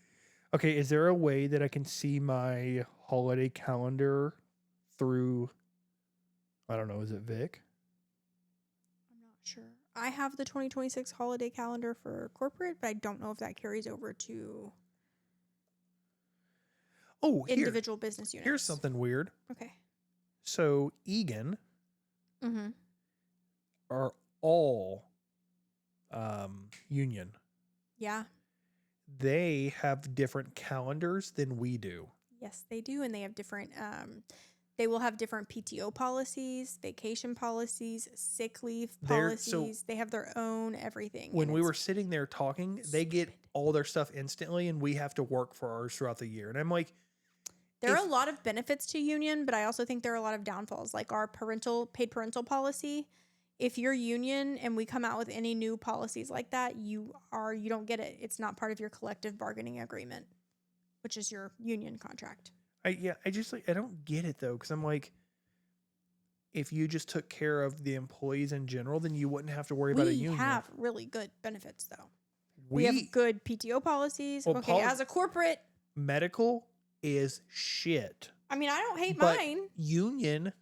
Okay, is there a way that I can see my holiday calendar through, I don't know, is it Vic? I'm not sure. I have the 2026 holiday calendar for corporate, but I don't know if that carries over to individual business units. Here's something weird. Okay. So Egan are all union. Yeah. They have different calendars than we do. Yes, they do. And they have different, they will have different PTO policies, vacation policies, sick leave policies. They have their own everything. When we were sitting there talking, they get all their stuff instantly and we have to work for ours throughout the year. And I'm like, there are a lot of benefits to union, but I also think there are a lot of downfalls, like our paid parental policy. If you're union and we come out with any new policies like that, you don't get it. It's not part of your collective bargaining agreement, which is your union contract. I don't get it though, because I'm like, if you just took care of the employees in general, then you wouldn't have to worry about a union. We have really good benefits though. We have good PTO policies. Well, okay, as a corporate, medical is shit. I mean, I don't hate mine. Union,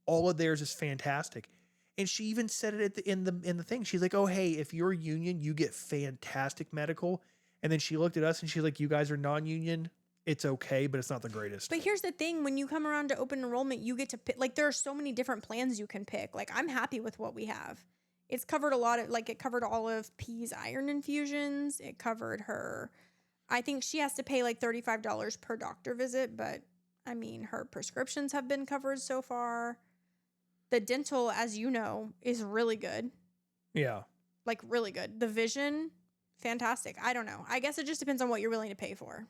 all of theirs is fantastic. And she even said it in the thing. She's like, "Oh, hey, if you're union, you get fantastic medical." And then she looked at us and she's like, "You guys are non-union. It's okay, but it's not the greatest." But here's the thing: when you come around to open enrollment, you get to pick. Like, there are so many different plans you can pick. Like, I'm happy with what we have. It's covered a lot of, like, it covered all of P's iron infusions. It covered her. I think she has to pay like $35 per doctor visit, but I mean, her prescriptions have been covered so far. The dental, as you know, is really good. Yeah. Like, really good. The vision, fantastic. I don't know. I guess it just depends on what you're willing to pay for.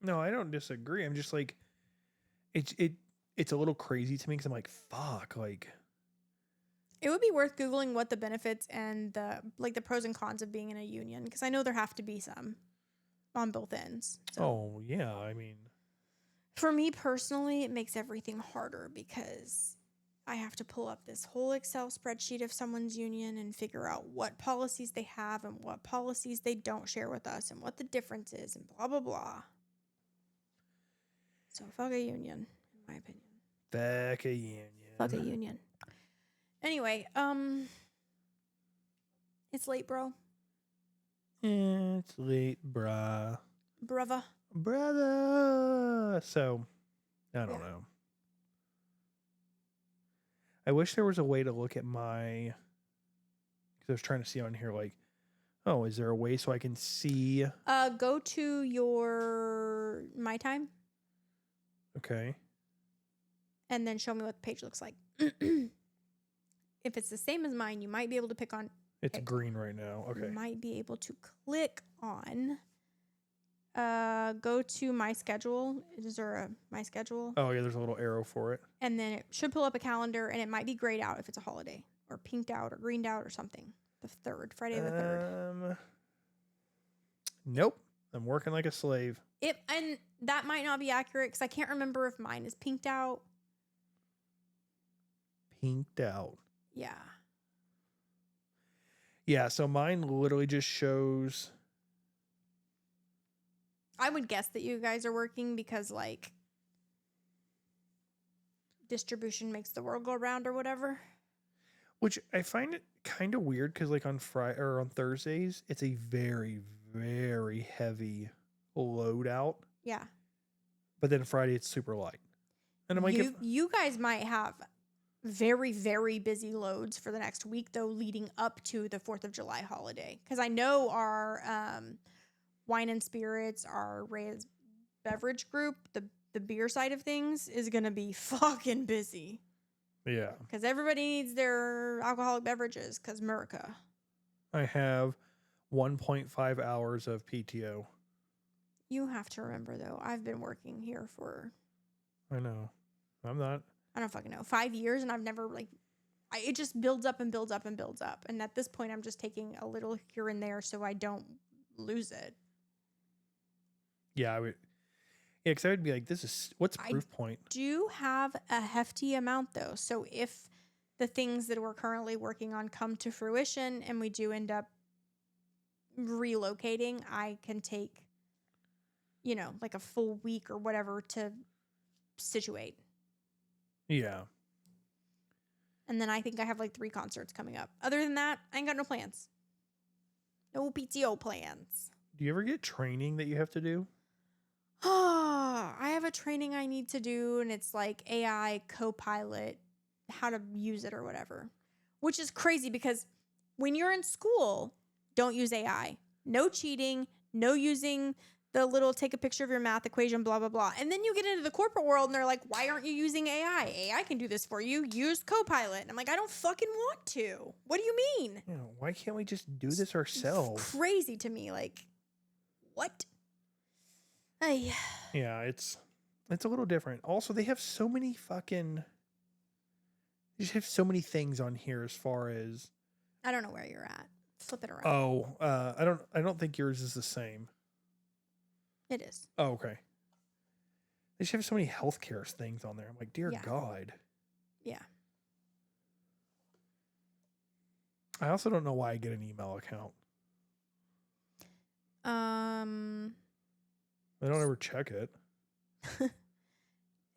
No, I don't disagree. I'm just like, it's a little crazy to me because I'm like, fuck, like. It would be worth Googling what the benefits and the pros and cons of being in a union, because I know there have to be some on both ends. So. Oh, yeah. I mean, for me personally, it makes everything harder because I have to pull up this whole Excel spreadsheet of someone's union and figure out what policies they have and what policies they don't share with us and what the difference is and blah, blah, blah. So fuck a union, in my opinion. fuck a union. Fuck a union. Anyway, it's late, bro. It's late, bruh. Brother. Brother. So, I don't know. I wish there was a way to look at my, because I was trying to see on here, like, oh, is there a way so I can see? Go to your My Time. Okay. And then show me what the page looks like. If it's the same as mine, you might be able to pick on. It's green right now. Okay. You might be able to click on. Go to My Schedule. Is there a My Schedule? Oh, yeah, there's a little arrow for it. And then it should pull up a calendar, and it might be grayed out if it's a holiday, or pinked out, or greened out, or something. The 3rd, Friday the 3rd. Nope. I'm working like a slave. And that might not be accurate because I can't remember if mine is pinked out. Pinked out. Yeah. Yeah, so mine literally just shows. I would guess that you guys are working because, like, distribution makes the world go round or whatever. Which I find it kind of weird because, like, on Friday or on Thursdays, it's a very, very heavy loadout. Yeah. But then Friday, it's super light. And I'm like, you guys might have very, very busy loads for the next week, though, leading up to the 4th of July holiday. Because I know our wine and spirits, our Ray's beverage group, the beer side of things is going to be fucking busy. Yeah. Because everybody needs their alcoholic beverages because America. I have 1.5 hours of PTO. You have to remember, though, I've been working here for... I know. I'm not... I don't fucking know, 5 years, and I've never, like, it just builds up and builds up and builds up. And at this point, I'm just taking a little here and there so I don't lose it. Yeah, I would. Yeah, because I would be like, what's proof point? Do have a hefty amount, though. So if the things that we're currently working on come to fruition and we do end up relocating, I can take, like a full week or whatever to situate. Yeah. And then I think I have like 3 concerts coming up. Other than that, I ain't got no plans. No PTO plans. Do you ever get training that you have to do? I have a training I need to do, and it's like AI co-pilot, how to use it or whatever. Which is crazy because when you're in school, don't use AI. No cheating, no using the little take a picture of your math equation, blah, blah, blah. And then you get into the corporate world and they're like, why aren't you using AI? AI can do this for you. Use Copilot. And I'm like, I don't fucking want to. What do you mean? Yeah, why can't we just do this ourselves? It's crazy to me. Like, what? Ay. Yeah, it's a little different. Also, they have so many they just have so many things on here as far as. I don't know where you're at. Flip it around. Oh, I don't think yours is the same. It is. Oh, okay. They just have so many healthcare things on there. I'm like, dear God. Yeah. I also don't know why I get an email account. I don't ever check it.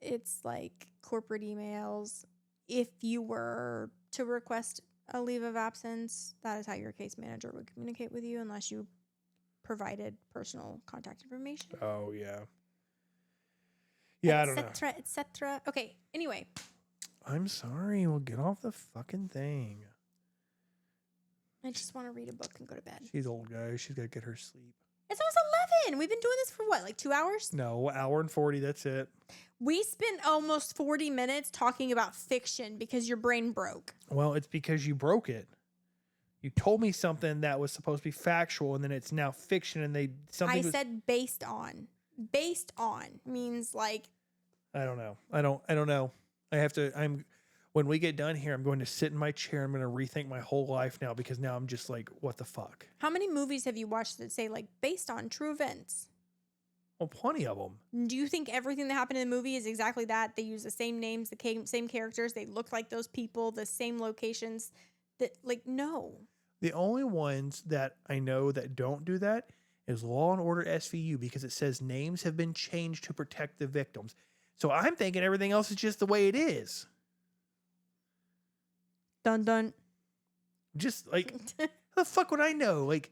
It's like corporate emails. If you were to request a leave of absence, that is how your case manager would communicate with you unless you provided personal contact information. Oh, yeah. Yeah, I don't know. Et cetera. Okay, anyway. I'm sorry. We'll get off the fucking thing. I just want to read a book and go to bed. She's old, guys. She's got to get her sleep. It's almost been? We've been doing this for what, like 2 hours? No, hour and 40. That's it. We spent almost 40 minutes talking about fiction because your brain broke. Well, it's because you broke it. You told me something that was supposed to be factual, and then it's now fiction, and I said based on. Based on means like. I don't know. When we get done here, I'm going to sit in my chair. I'm going to rethink my whole life now, because now I'm just like, what the fuck? How many movies have you watched that say like based on true events? Well, plenty of them. Do you think everything that happened in the movie is exactly that? They use the same names, the same characters. They look like those people, the same locations. No. The only ones that I know that don't do that is Law and Order SVU, because it says names have been changed to protect the victims. So I'm thinking everything else is just the way it is. Dun dun. Just like, how the fuck would I know? Like,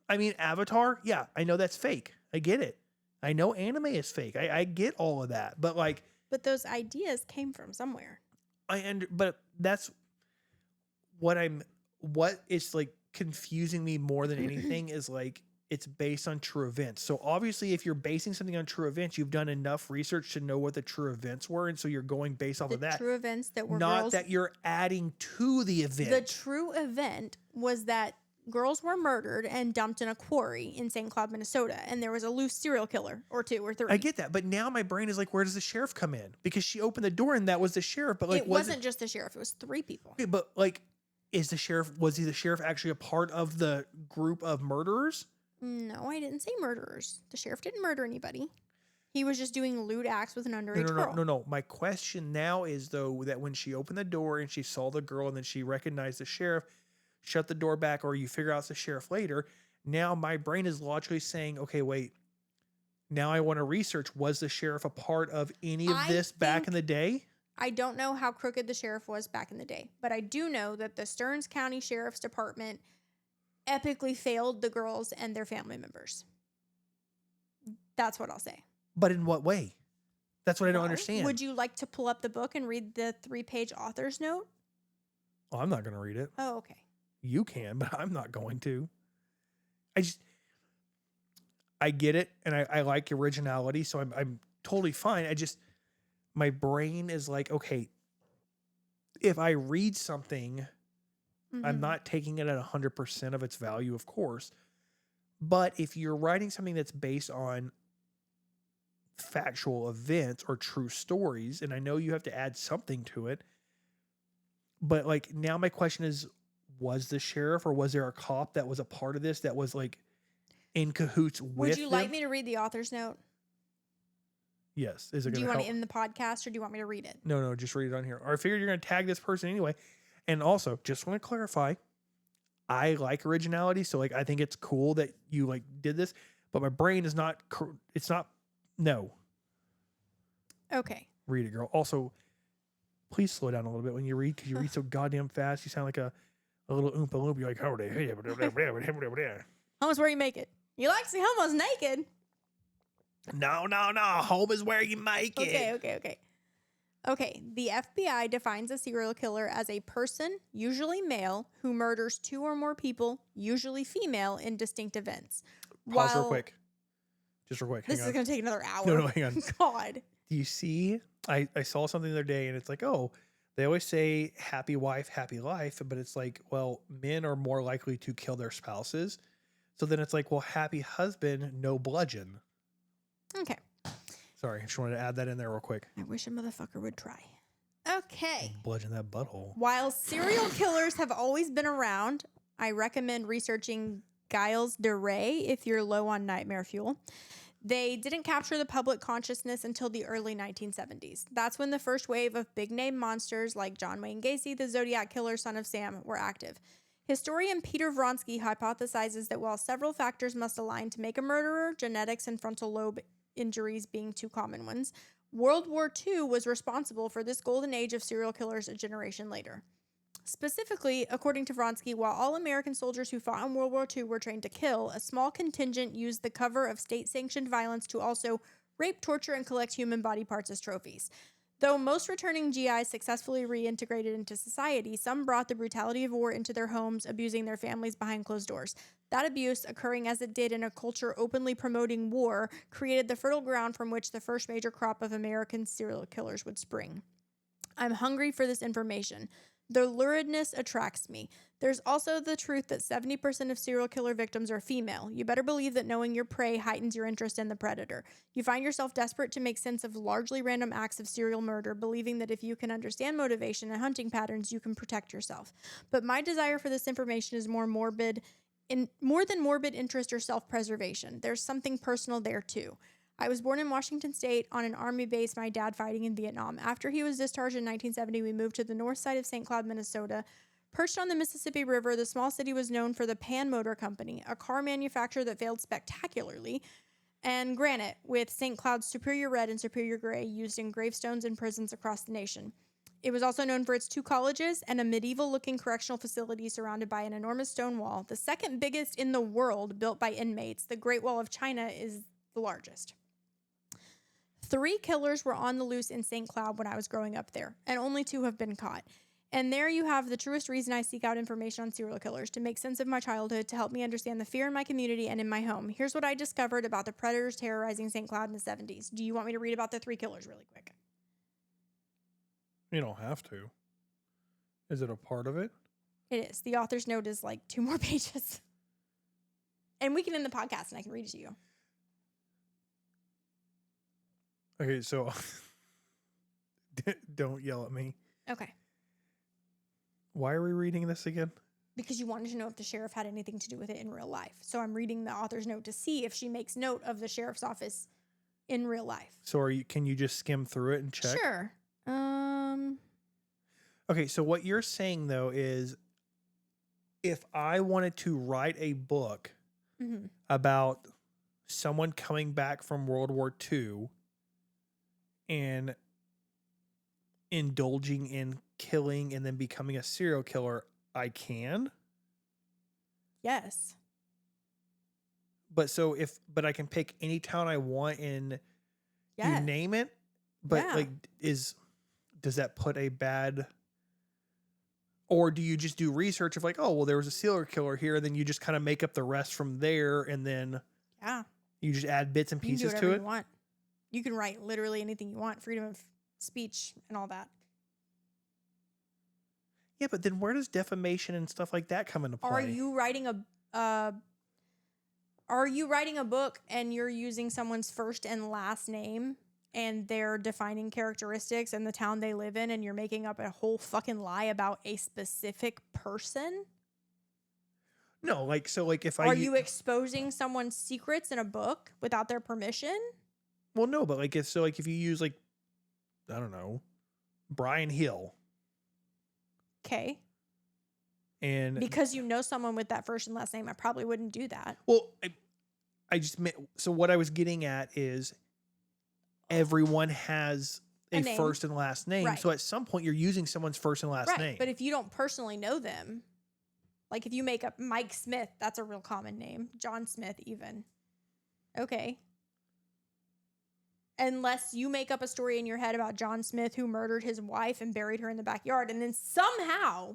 I mean, Avatar, yeah, I know that's fake. I get it. I know anime is fake. I get all of that. But like, but those ideas came from somewhere. But that's what is like confusing me more than anything is like, it's based on true events. So obviously, if you're basing something on true events, you've done enough research to know what the true events were, and so you're going based off of that. True events that were not that you're adding to the event. The true event was that girls were murdered and dumped in a quarry in St. Cloud, Minnesota, and there was a loose serial killer or 2 or 3. I get that, but now my brain is like, where does the sheriff come in? Because she opened the door and that was the sheriff, but like, it wasn't just the sheriff; it was 3 people. Okay, but like, was he the sheriff actually a part of the group of murderers? No, I didn't say murderers. The sheriff didn't murder anybody. He was just doing lewd acts with an underage girl. No. My question now is, though, that when she opened the door and she saw the girl and then she recognized the sheriff, shut the door back, or you figure out it's the sheriff later, now my brain is logically saying, okay, wait, now I want to research, was the sheriff a part of any of this back in the day? I don't know how crooked the sheriff was back in the day, but I do know that the Stearns County Sheriff's Department epically failed the girls and their family members. That's what I'll say. But in what way? That's what I don't understand. Would you like to pull up the book and read the 3-page author's note? Oh, I'm not going to read it. Oh, okay. You can, but I'm not going to. I get it, and I like originality, so I'm totally fine. My brain is like, okay, if I read something, I'm not taking it at 100% of its value, of course. But if you're writing something that's based on factual events or true stories, and I know you have to add something to it, but like, now my question is, was the sheriff or was there a cop that was a part of this that was like in cahoots with Would you like them? me to read the author's note? Yes. Is it Do you want to end the podcast or do you want me to read it? No, just read it on here. Or I figured you're going to tag this person anyway. And also, just want to clarify, I like originality, so like, I think it's cool that you like did this, but my brain is not, no. Okay. Read it, girl. Also, please slow down a little bit when you read, because you read so goddamn fast. You sound like a little oompa loompa. You're like, how Home's where you make it. You like to see homos naked. No. Home is where you make it. Okay, the FBI defines a serial killer as a person, usually male, who murders 2 or more people, usually female, in distinct events. Pause real quick. Just real quick. This is going to take another hour. No, hang on. God. Do you see? I saw something the other day, and it's like, oh, they always say happy wife, happy life, but it's like, well, men are more likely to kill their spouses. So then it's like, well, happy husband, no bludgeon. Okay. Sorry, I just wanted to add that in there real quick. I wish a motherfucker would try. Okay. Bludgeon that butthole. While serial killers have always been around, I recommend researching Giles de Rais if you're low on nightmare fuel. They didn't capture the public consciousness until the early 1970s. That's when the first wave of big-name monsters like John Wayne Gacy, the Zodiac Killer, Son of Sam, were active. Historian Peter Vronsky hypothesizes that while several factors must align to make a murderer, genetics and frontal lobe injuries being 2 common ones, World War II was responsible for this golden age of serial killers a generation later. Specifically, according to Vronsky, while all American soldiers who fought in World War II were trained to kill, a small contingent used the cover of state-sanctioned violence to also rape, torture, and collect human body parts as trophies. Though most returning GIs successfully reintegrated into society, some brought the brutality of war into their homes, abusing their families behind closed doors. That abuse, occurring as it did in a culture openly promoting war, created the fertile ground from which the first major crop of American serial killers would spring. I'm hungry for this information. The luridness attracts me. There's also the truth that 70% of serial killer victims are female. You better believe that knowing your prey heightens your interest in the predator. You find yourself desperate to make sense of largely random acts of serial murder, believing that if you can understand motivation and hunting patterns, you can protect yourself. But my desire for this information is more than morbid interest or self-preservation. There's something personal there too. I was born in Washington State on an army base, my dad fighting in Vietnam. After he was discharged in 1970, we moved to the north side of St. Cloud, Minnesota. Perched on the Mississippi River, the small city was known for the Pan Motor Company, a car manufacturer that failed spectacularly, and granite, with St. Cloud's superior red and superior gray used in gravestones and prisons across the nation. It was also known for its 2 colleges and a medieval-looking correctional facility surrounded by an enormous stone wall, the second biggest in the world built by inmates. The Great Wall of China is the largest. 3 killers were on the loose in St. Cloud when I was growing up there, and only 2 have been caught. And there you have the truest reason I seek out information on serial killers, to make sense of my childhood, to help me understand the fear in my community and in my home. Here's what I discovered about the predators terrorizing St. Cloud in the 70s. Do you want me to read about the 3 killers really quick? You don't have to. Is it a part of it? It is. The author's note is like 2 more pages. And we can end the podcast and I can read it to you. Okay, so don't yell at me. Okay. Why are we reading this again? Because you wanted to know if the sheriff had anything to do with it in real life. So I'm reading the author's note to see if she makes note of the sheriff's office in real life. So can you just skim through it and check? Sure. Okay, so what you're saying though is if I wanted to write a book about someone coming back from World War II and indulging in killing and then becoming a serial killer, I can. Yes. But I can pick any town I want and Yeah. you name it. But Yeah. does that put a bad, or do you just do research of like, oh, well, there was a serial killer here, and then you just kind of make up the rest from there, and then you just add bits and pieces to it? You want. You can write literally anything you want, freedom of speech and all that. Yeah, but then where does defamation and stuff like that come into play? Are you writing a book and you're using someone's first and last name and their defining characteristics and the town they live in, and you're making up a whole fucking lie about a specific person? No, if Are you exposing someone's secrets in a book without their permission? Well, no, but if you use I don't know, Brian Hill. Okay. And because you know someone with that first and last name, I probably wouldn't do that. Well, I just meant, so what I was getting at is everyone has a first and last name. Right. So at some point you're using someone's first and last name. But if you don't personally know them, like if you make up Mike Smith, that's a real common name. John Smith even. Okay. Unless you make up a story in your head about John Smith who murdered his wife and buried her in the backyard, and then somehow,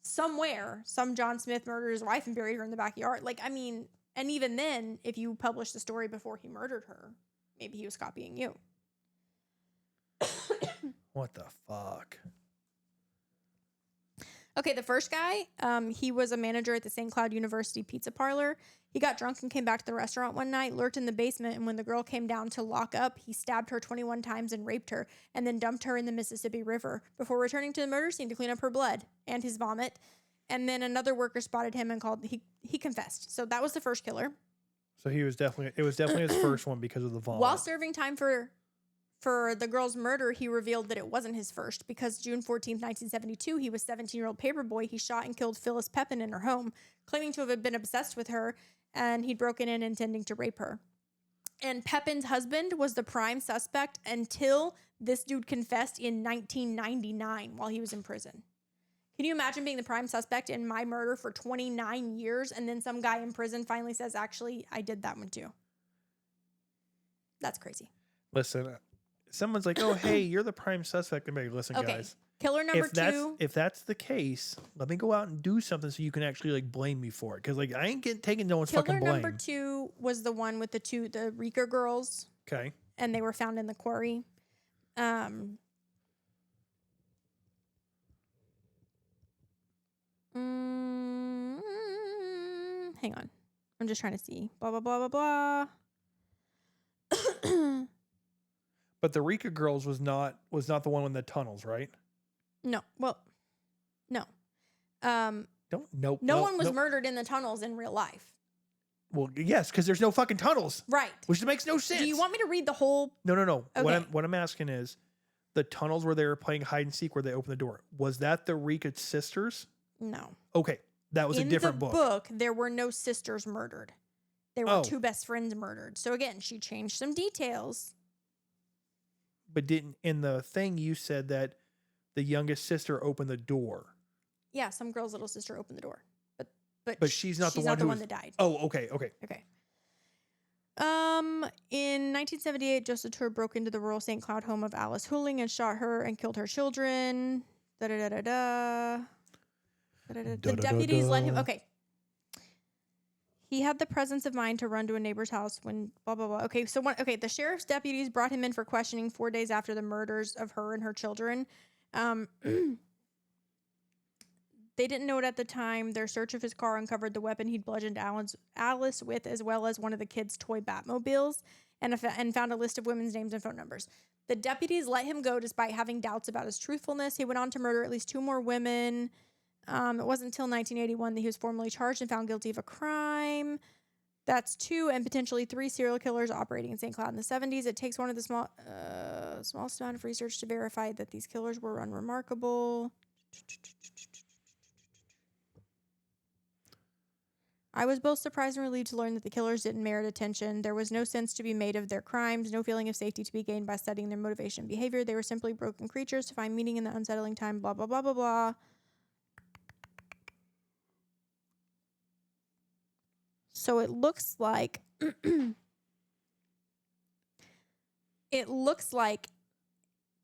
somewhere, some John Smith murdered his wife and buried her in the backyard. And even then, if you publish the story before he murdered her, maybe he was copying you. What the fuck? Okay, the first guy, he was a manager at the St. Cloud University Pizza Parlor. He got drunk and came back to the restaurant one night, lurked in the basement, and when the girl came down to lock up, he stabbed her 21 times and raped her, and then dumped her in the Mississippi River before returning to the murder scene to clean up her blood and his vomit. And then another worker spotted him and he confessed. So that was the first killer. So it was definitely his first one because of the vomit. While serving time for the girl's murder, he revealed that it wasn't his first, because June 14th, 1972, he was 17-year-old paperboy. He shot and killed Phyllis Pepin in her home, claiming to have been obsessed with her, and he'd broken in intending to rape her. And Pepin's husband was the prime suspect until this dude confessed in 1999 while he was in prison. Can you imagine being the prime suspect in my murder for 29 years, and then some guy in prison finally says, actually, I did that one too? That's crazy. Listen, someone's like, "Oh, hey, you're the prime suspect," I'm like, "Listen, Okay. guys, Killer number two. if that's the case, let me go out and do something so you can actually like blame me for it, because like I ain't taking no one's Killer fucking number blame." two was the one with the Rika girls, Okay. and they were found in the quarry. Um, hang on. I'm just trying to see. Blah, blah, blah, blah, blah. But the Rika girls was not the one in the tunnels, right? No. Well, no. Don't nope. No well, one was nope. murdered in the tunnels in real life. Well, yes, because there's no fucking tunnels, Right. which makes no sense. Do you want me to read the whole? No. Okay. What I'm asking is, the tunnels where they were playing hide and seek, where they opened the door, was that the Rika sisters? No. Okay, that was a different In the book, there were no sisters murdered. There were two best friends murdered. So again, she changed some details. But didn't in the thing you said that the youngest sister opened the door? Yeah, some girl's little sister opened the door, but she's not the one that died. Oh, okay. In 1978, Joseph Tour broke into the rural St. Cloud home of Alice Huling and shot her and killed her children. The deputies let him. Okay. He had the presence of mind to run to a neighbor's house when blah, blah, blah. Okay, the sheriff's deputies brought him in for questioning 4 days after the murders of her and her children. They didn't know it at the time. Their search of his car uncovered the weapon he'd bludgeoned Alice with, as well as one of the kids' toy Batmobiles, and found a list of women's names and phone numbers. The deputies let him go despite having doubts about his truthfulness. He went on to murder at least 2 more women. It wasn't until 1981 that he was formally charged and found guilty of a crime. That's 2 and potentially 3 serial killers operating in St. Cloud in the 70s. It takes one of the smallest amount of research to verify that these killers were unremarkable. I was both surprised and relieved to learn that the killers didn't merit attention. There was no sense to be made of their crimes, no feeling of safety to be gained by studying their motivation and behavior. They were simply broken creatures to find meaning in the unsettling time, blah, blah, blah, blah, blah. So it looks like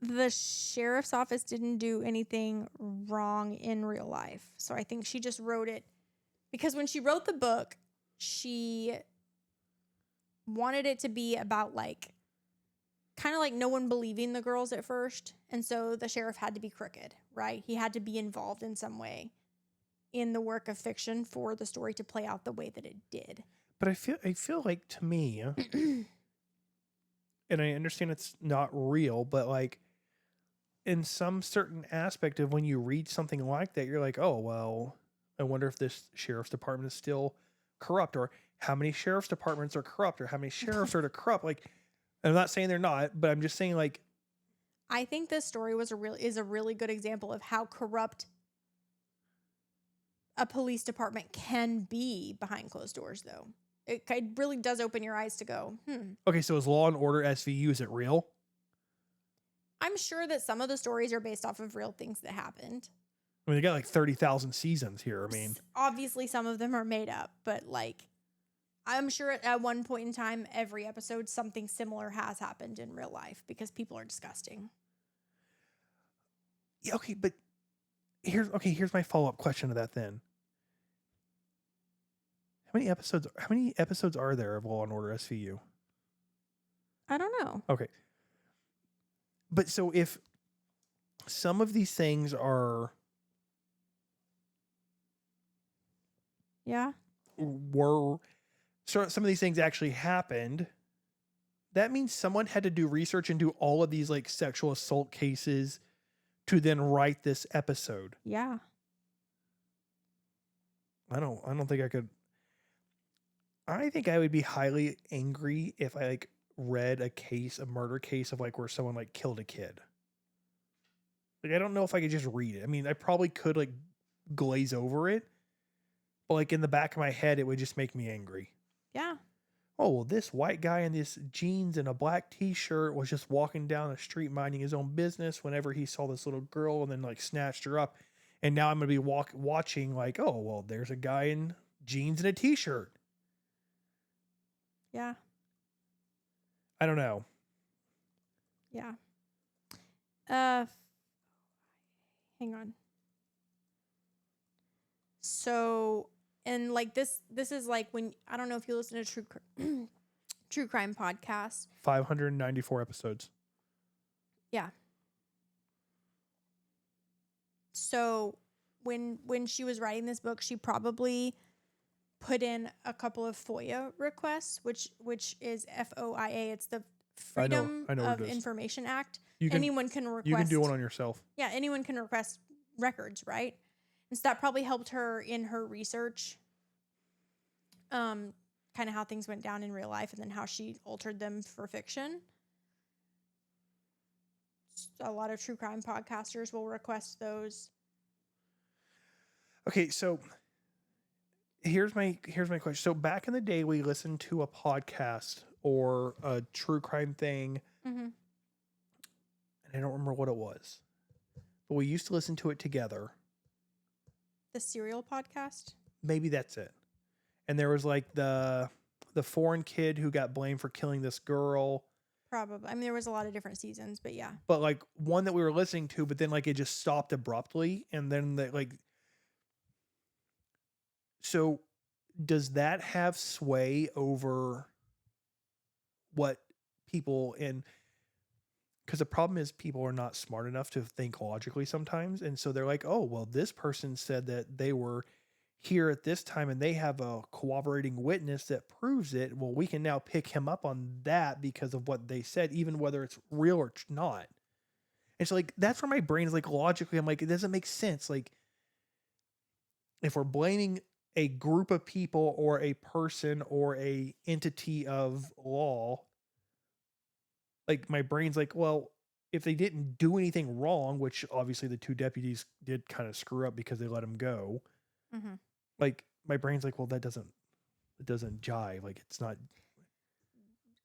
the sheriff's office didn't do anything wrong in real life. So I think she just wrote it because when she wrote the book, she wanted it to be about like kind of like no one believing the girls at first. And so the sheriff had to be crooked, right? He had to be involved in some way in the work of fiction for the story to play out the way that it did. But I feel like, to me, and I understand it's not real, but like in some certain aspect of when you read something like that, you're like, oh, well, I wonder if this sheriff's department is still corrupt, or how many sheriff's departments are corrupt, or how many sheriffs are corrupt. Like, I'm not saying they're not, but I'm just saying, like, I think this story is a really good example of how corrupt a police department can be behind closed doors, though. It really does open your eyes to go, Okay, so is Law and Order SVU, is it real? I'm sure that some of the stories are based off of real things that happened. I mean, they got like 30,000 seasons here. I mean, obviously some of them are made up, but like, I'm sure at one point in time, every episode, something similar has happened in real life because people are disgusting. Yeah, okay, but here's my follow-up question to that then. How many episodes are there of Law and Order SVU? I don't know. Okay. But so if some of these things are so some of these things actually happened, that means someone had to do research into all of these like sexual assault cases to then write this episode. Yeah. I don't think I could. I think I would be highly angry if I like read a murder case of like where someone like killed a kid. Like, I don't know if I could just read it. I mean, I probably could like glaze over it, but like in the back of my head, it would just make me angry. Yeah. Oh, well, this white guy in this jeans and a black t-shirt was just walking down the street minding his own business whenever he saw this little girl and then like snatched her up. And now I'm going to be watching like, oh, well, there's a guy in jeans and a t-shirt. Yeah. I don't know. Yeah. Hang on. So, and like this is like when, I don't know if you listen to true crime podcasts. 594 episodes. Yeah. So when she was writing this book, she probably put in a couple of FOIA requests, which is FOIA. It's the Freedom I know of what it is. Information Act. You can, anyone can request. You can do one on yourself. Yeah, anyone can request records, right? And so that probably helped her in her research. Kind of how things went down in real life, and then how she altered them for fiction. A lot of true crime podcasters will request those. Okay, so here's my question. So back in the day, we listened to a podcast or a true crime thing, and I don't remember what it was, but we used to listen to it together. The Serial podcast? Maybe that's it. And there was like the foreign kid who got blamed for killing this girl. Probably. I mean, there was a lot of different seasons, but yeah. But like one that we were listening to, but then like it just stopped abruptly, and then so does that have sway over what people in? Because the problem is people are not smart enough to think logically sometimes, and so they're like, oh well, this person said that they were here at this time and they have a corroborating witness that proves it. Well, we can now pick him up on that because of what they said, even whether it's real or not. It's like, that's where my brain is like, logically, I'm like, it doesn't make sense. Like, if we're blaming a group of people or a person or a entity of law, like my brain's like, well, if they didn't do anything wrong, which obviously the two deputies did kind of screw up because they let him go. Mm-hmm. Like my brain's like, well, it doesn't jive. Like it's not.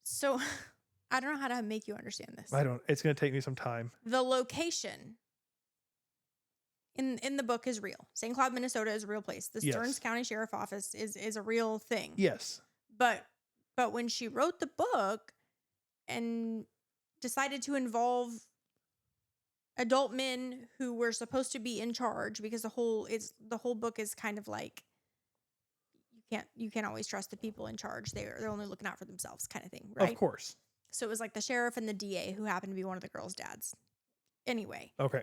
So I don't know how to make you understand this. It's going to take me some time. The location in the book is real. St. Cloud, Minnesota is a real place. The Stearns County Sheriff Office is a real thing. Yes. But when she wrote the book and decided to involve adult men who were supposed to be in charge, because the whole book is kind of like you can't always trust the people in charge. They're only looking out for themselves, kind of thing, right? Of course. So it was like the sheriff and the DA, who happened to be one of the girls' dads. Anyway. Okay.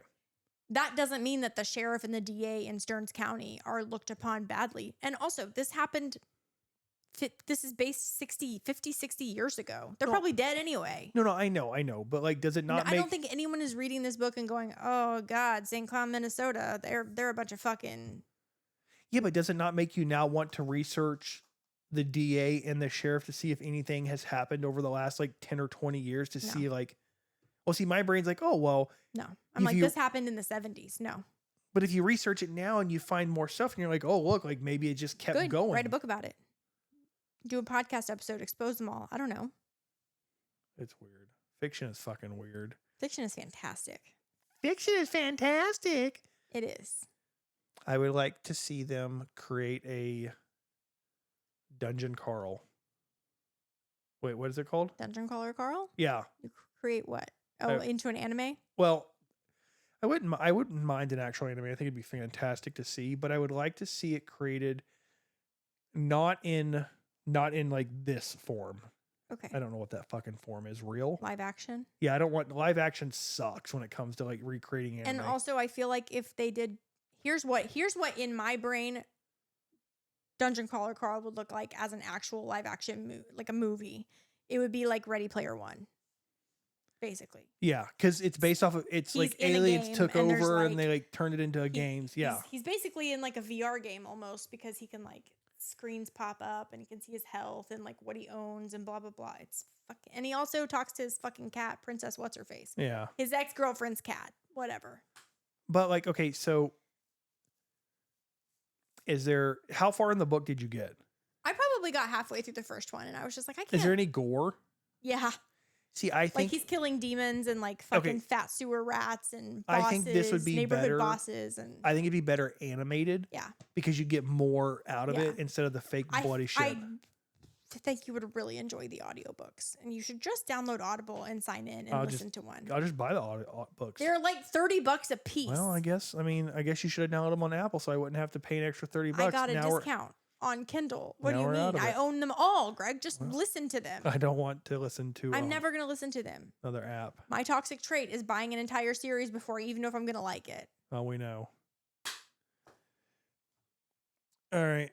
That doesn't mean that the sheriff and the DA in Stearns County are looked upon badly. And also, this happened, this is based 50, 60 years ago. They're probably dead anyway. No, I know. But like, does it not I don't think anyone is reading this book and going, oh God, St. Cloud, Minnesota, they're a bunch of fucking... Yeah, but does it not make you now want to research the DA and the sheriff to see if anything has happened over the last like 10 or 20 years to see like, well, see, my brain's like, oh, well. No, I'm like, this happened in the 70s. No. But if you research it now and you find more stuff and you're like, oh, look, like maybe it just kept going. Write a book about it. Do a podcast episode, expose them all. I don't know. It's weird. Fiction is fucking weird. Fiction is fantastic. Fiction is fantastic. It is. I would like to see them create a Dungeon Carl. Wait, what is it called? Dungeon Crawler Carl? Yeah. You create what? Oh, into an anime? Well, I wouldn't mind an actual anime. I think it'd be fantastic to see, but I would like to see it created not in like this form. Okay. I don't know what that fucking form is. Real? Live action? Yeah, I don't want live action sucks when it comes to like recreating anime. And also I feel like if they did here's what in my brain Dungeon Crawler Carl would look like as an actual live action like a movie. It would be like Ready Player One. Basically. Yeah, because it's based off of like aliens took over like, and they like turned it into a game. Yeah. He's basically in like a VR game almost, because he can like screens pop up and he can see his health and like what he owns and blah blah blah. It's fucking, and he also talks to his fucking cat, Princess What's Her Face. Yeah. His ex-girlfriend's cat. Whatever. But like, okay, so how far in the book did you get? I probably got halfway through the first one and I was just like, I can't. Is there any gore? Yeah. See, I think like he's killing demons and like fucking fat sewer rats and bosses, I think this would be neighborhood better, bosses, and I think it'd be better animated. Yeah. Because you get more out of it instead of the fake bloody shit. think you would really enjoy the audiobooks. And you should just download Audible and sign in and listen to one. I'll just buy the audio books. They're like $30 a piece. Well, I guess you should have downloaded them on Apple so I wouldn't have to pay an extra $30. I got a discount on Kindle. What do you mean? I own them all, Greg. Just listen to them. I don't want to listen to I'm never going to listen to them. Another app. My toxic trait is buying an entire series before I even know if I'm going to like it. Oh, we know. All right.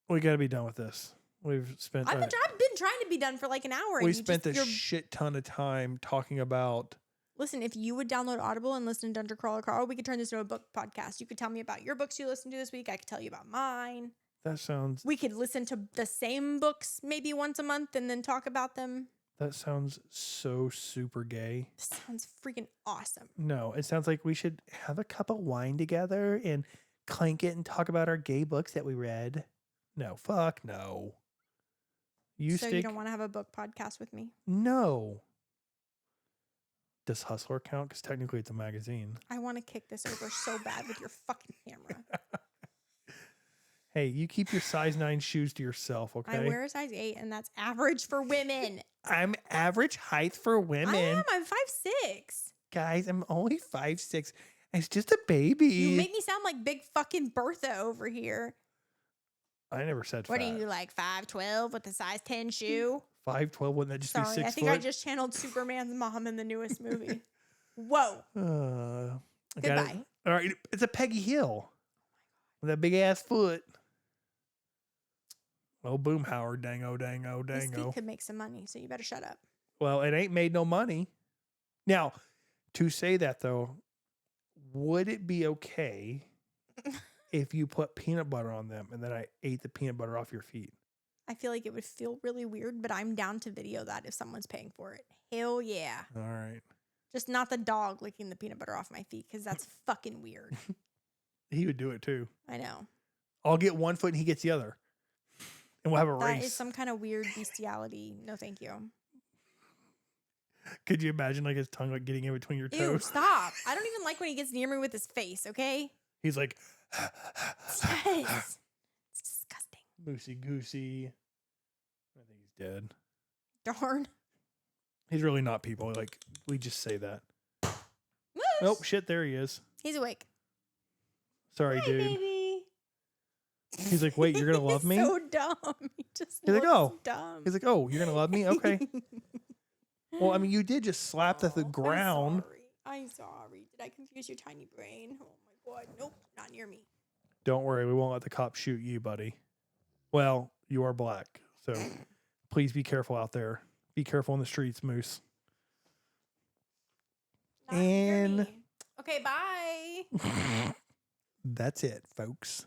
We got to be done with this. We've spent... I've been trying to be done for like an hour. We spent a shit ton of time talking about... Listen, if you would download Audible and listen to Dungeon Crawler Carl, we could turn this into a book podcast. You could tell me about your books you listened to this week. I could tell you about mine. That sounds... We could listen to the same books maybe once a month and then talk about them. That sounds so super gay. This sounds freaking awesome. No, it sounds like we should have a cup of wine together and clank it and talk about our gay books that we read. No, fuck no. You don't want to have a book podcast with me? No. Does Hustler count? Because technically it's a magazine. I want to kick this over so bad with your fucking camera. Hey, you keep your size 9 shoes to yourself, okay? I wear a size 8, and that's average for women. I'm average height for women. I am. I'm 5'6". Guys, I'm only 5'6". It's just a baby. You make me sound like big fucking Bertha over here. I never said what fat. Are you, like 5'12" with a size 10 shoe? 5'12", wouldn't that just be 6 foot? I think I just channeled Superman's mom in the newest movie. Whoa. Goodbye. All right, it's a Peggy Hill. With that big ass foot. Oh, Boomhauer, dango. This feet could make some money, so you better shut up. Well, it ain't made no money. Now, to say that though, would it be okay if you put peanut butter on them and then I ate the peanut butter off your feet? I feel like it would feel really weird, but I'm down to video that if someone's paying for it. Hell yeah. All right. Just not the dog licking the peanut butter off my feet, because that's fucking weird. He would do it too. I know. I'll get one foot and he gets the other. And we'll have a race. That is some kind of weird bestiality. No, thank you. Could you imagine like his tongue like getting in between your toes? Ew, stop. I don't even like when he gets near me with his face, okay? He's like... Yes. It's disgusting. Loosey goosey. I think he's dead. Darn. He's really not people. Like, we just say that. Moose. Oh, shit, there he is. He's awake. Sorry, Hi, dude. Baby. He's like, wait, you're going to love me? So dumb. He's like, oh. Dumb. He's like, oh, you're going to love me? Okay. Well, I mean, you did just slap the ground. I'm sorry. Did I confuse your tiny brain? Oh, my God. Nope, not near me. Don't worry. We won't let the cops shoot you, buddy. Well, you are black. So please be careful out there. Be careful in the streets, Moose. Not near me. Okay, bye. That's it, folks.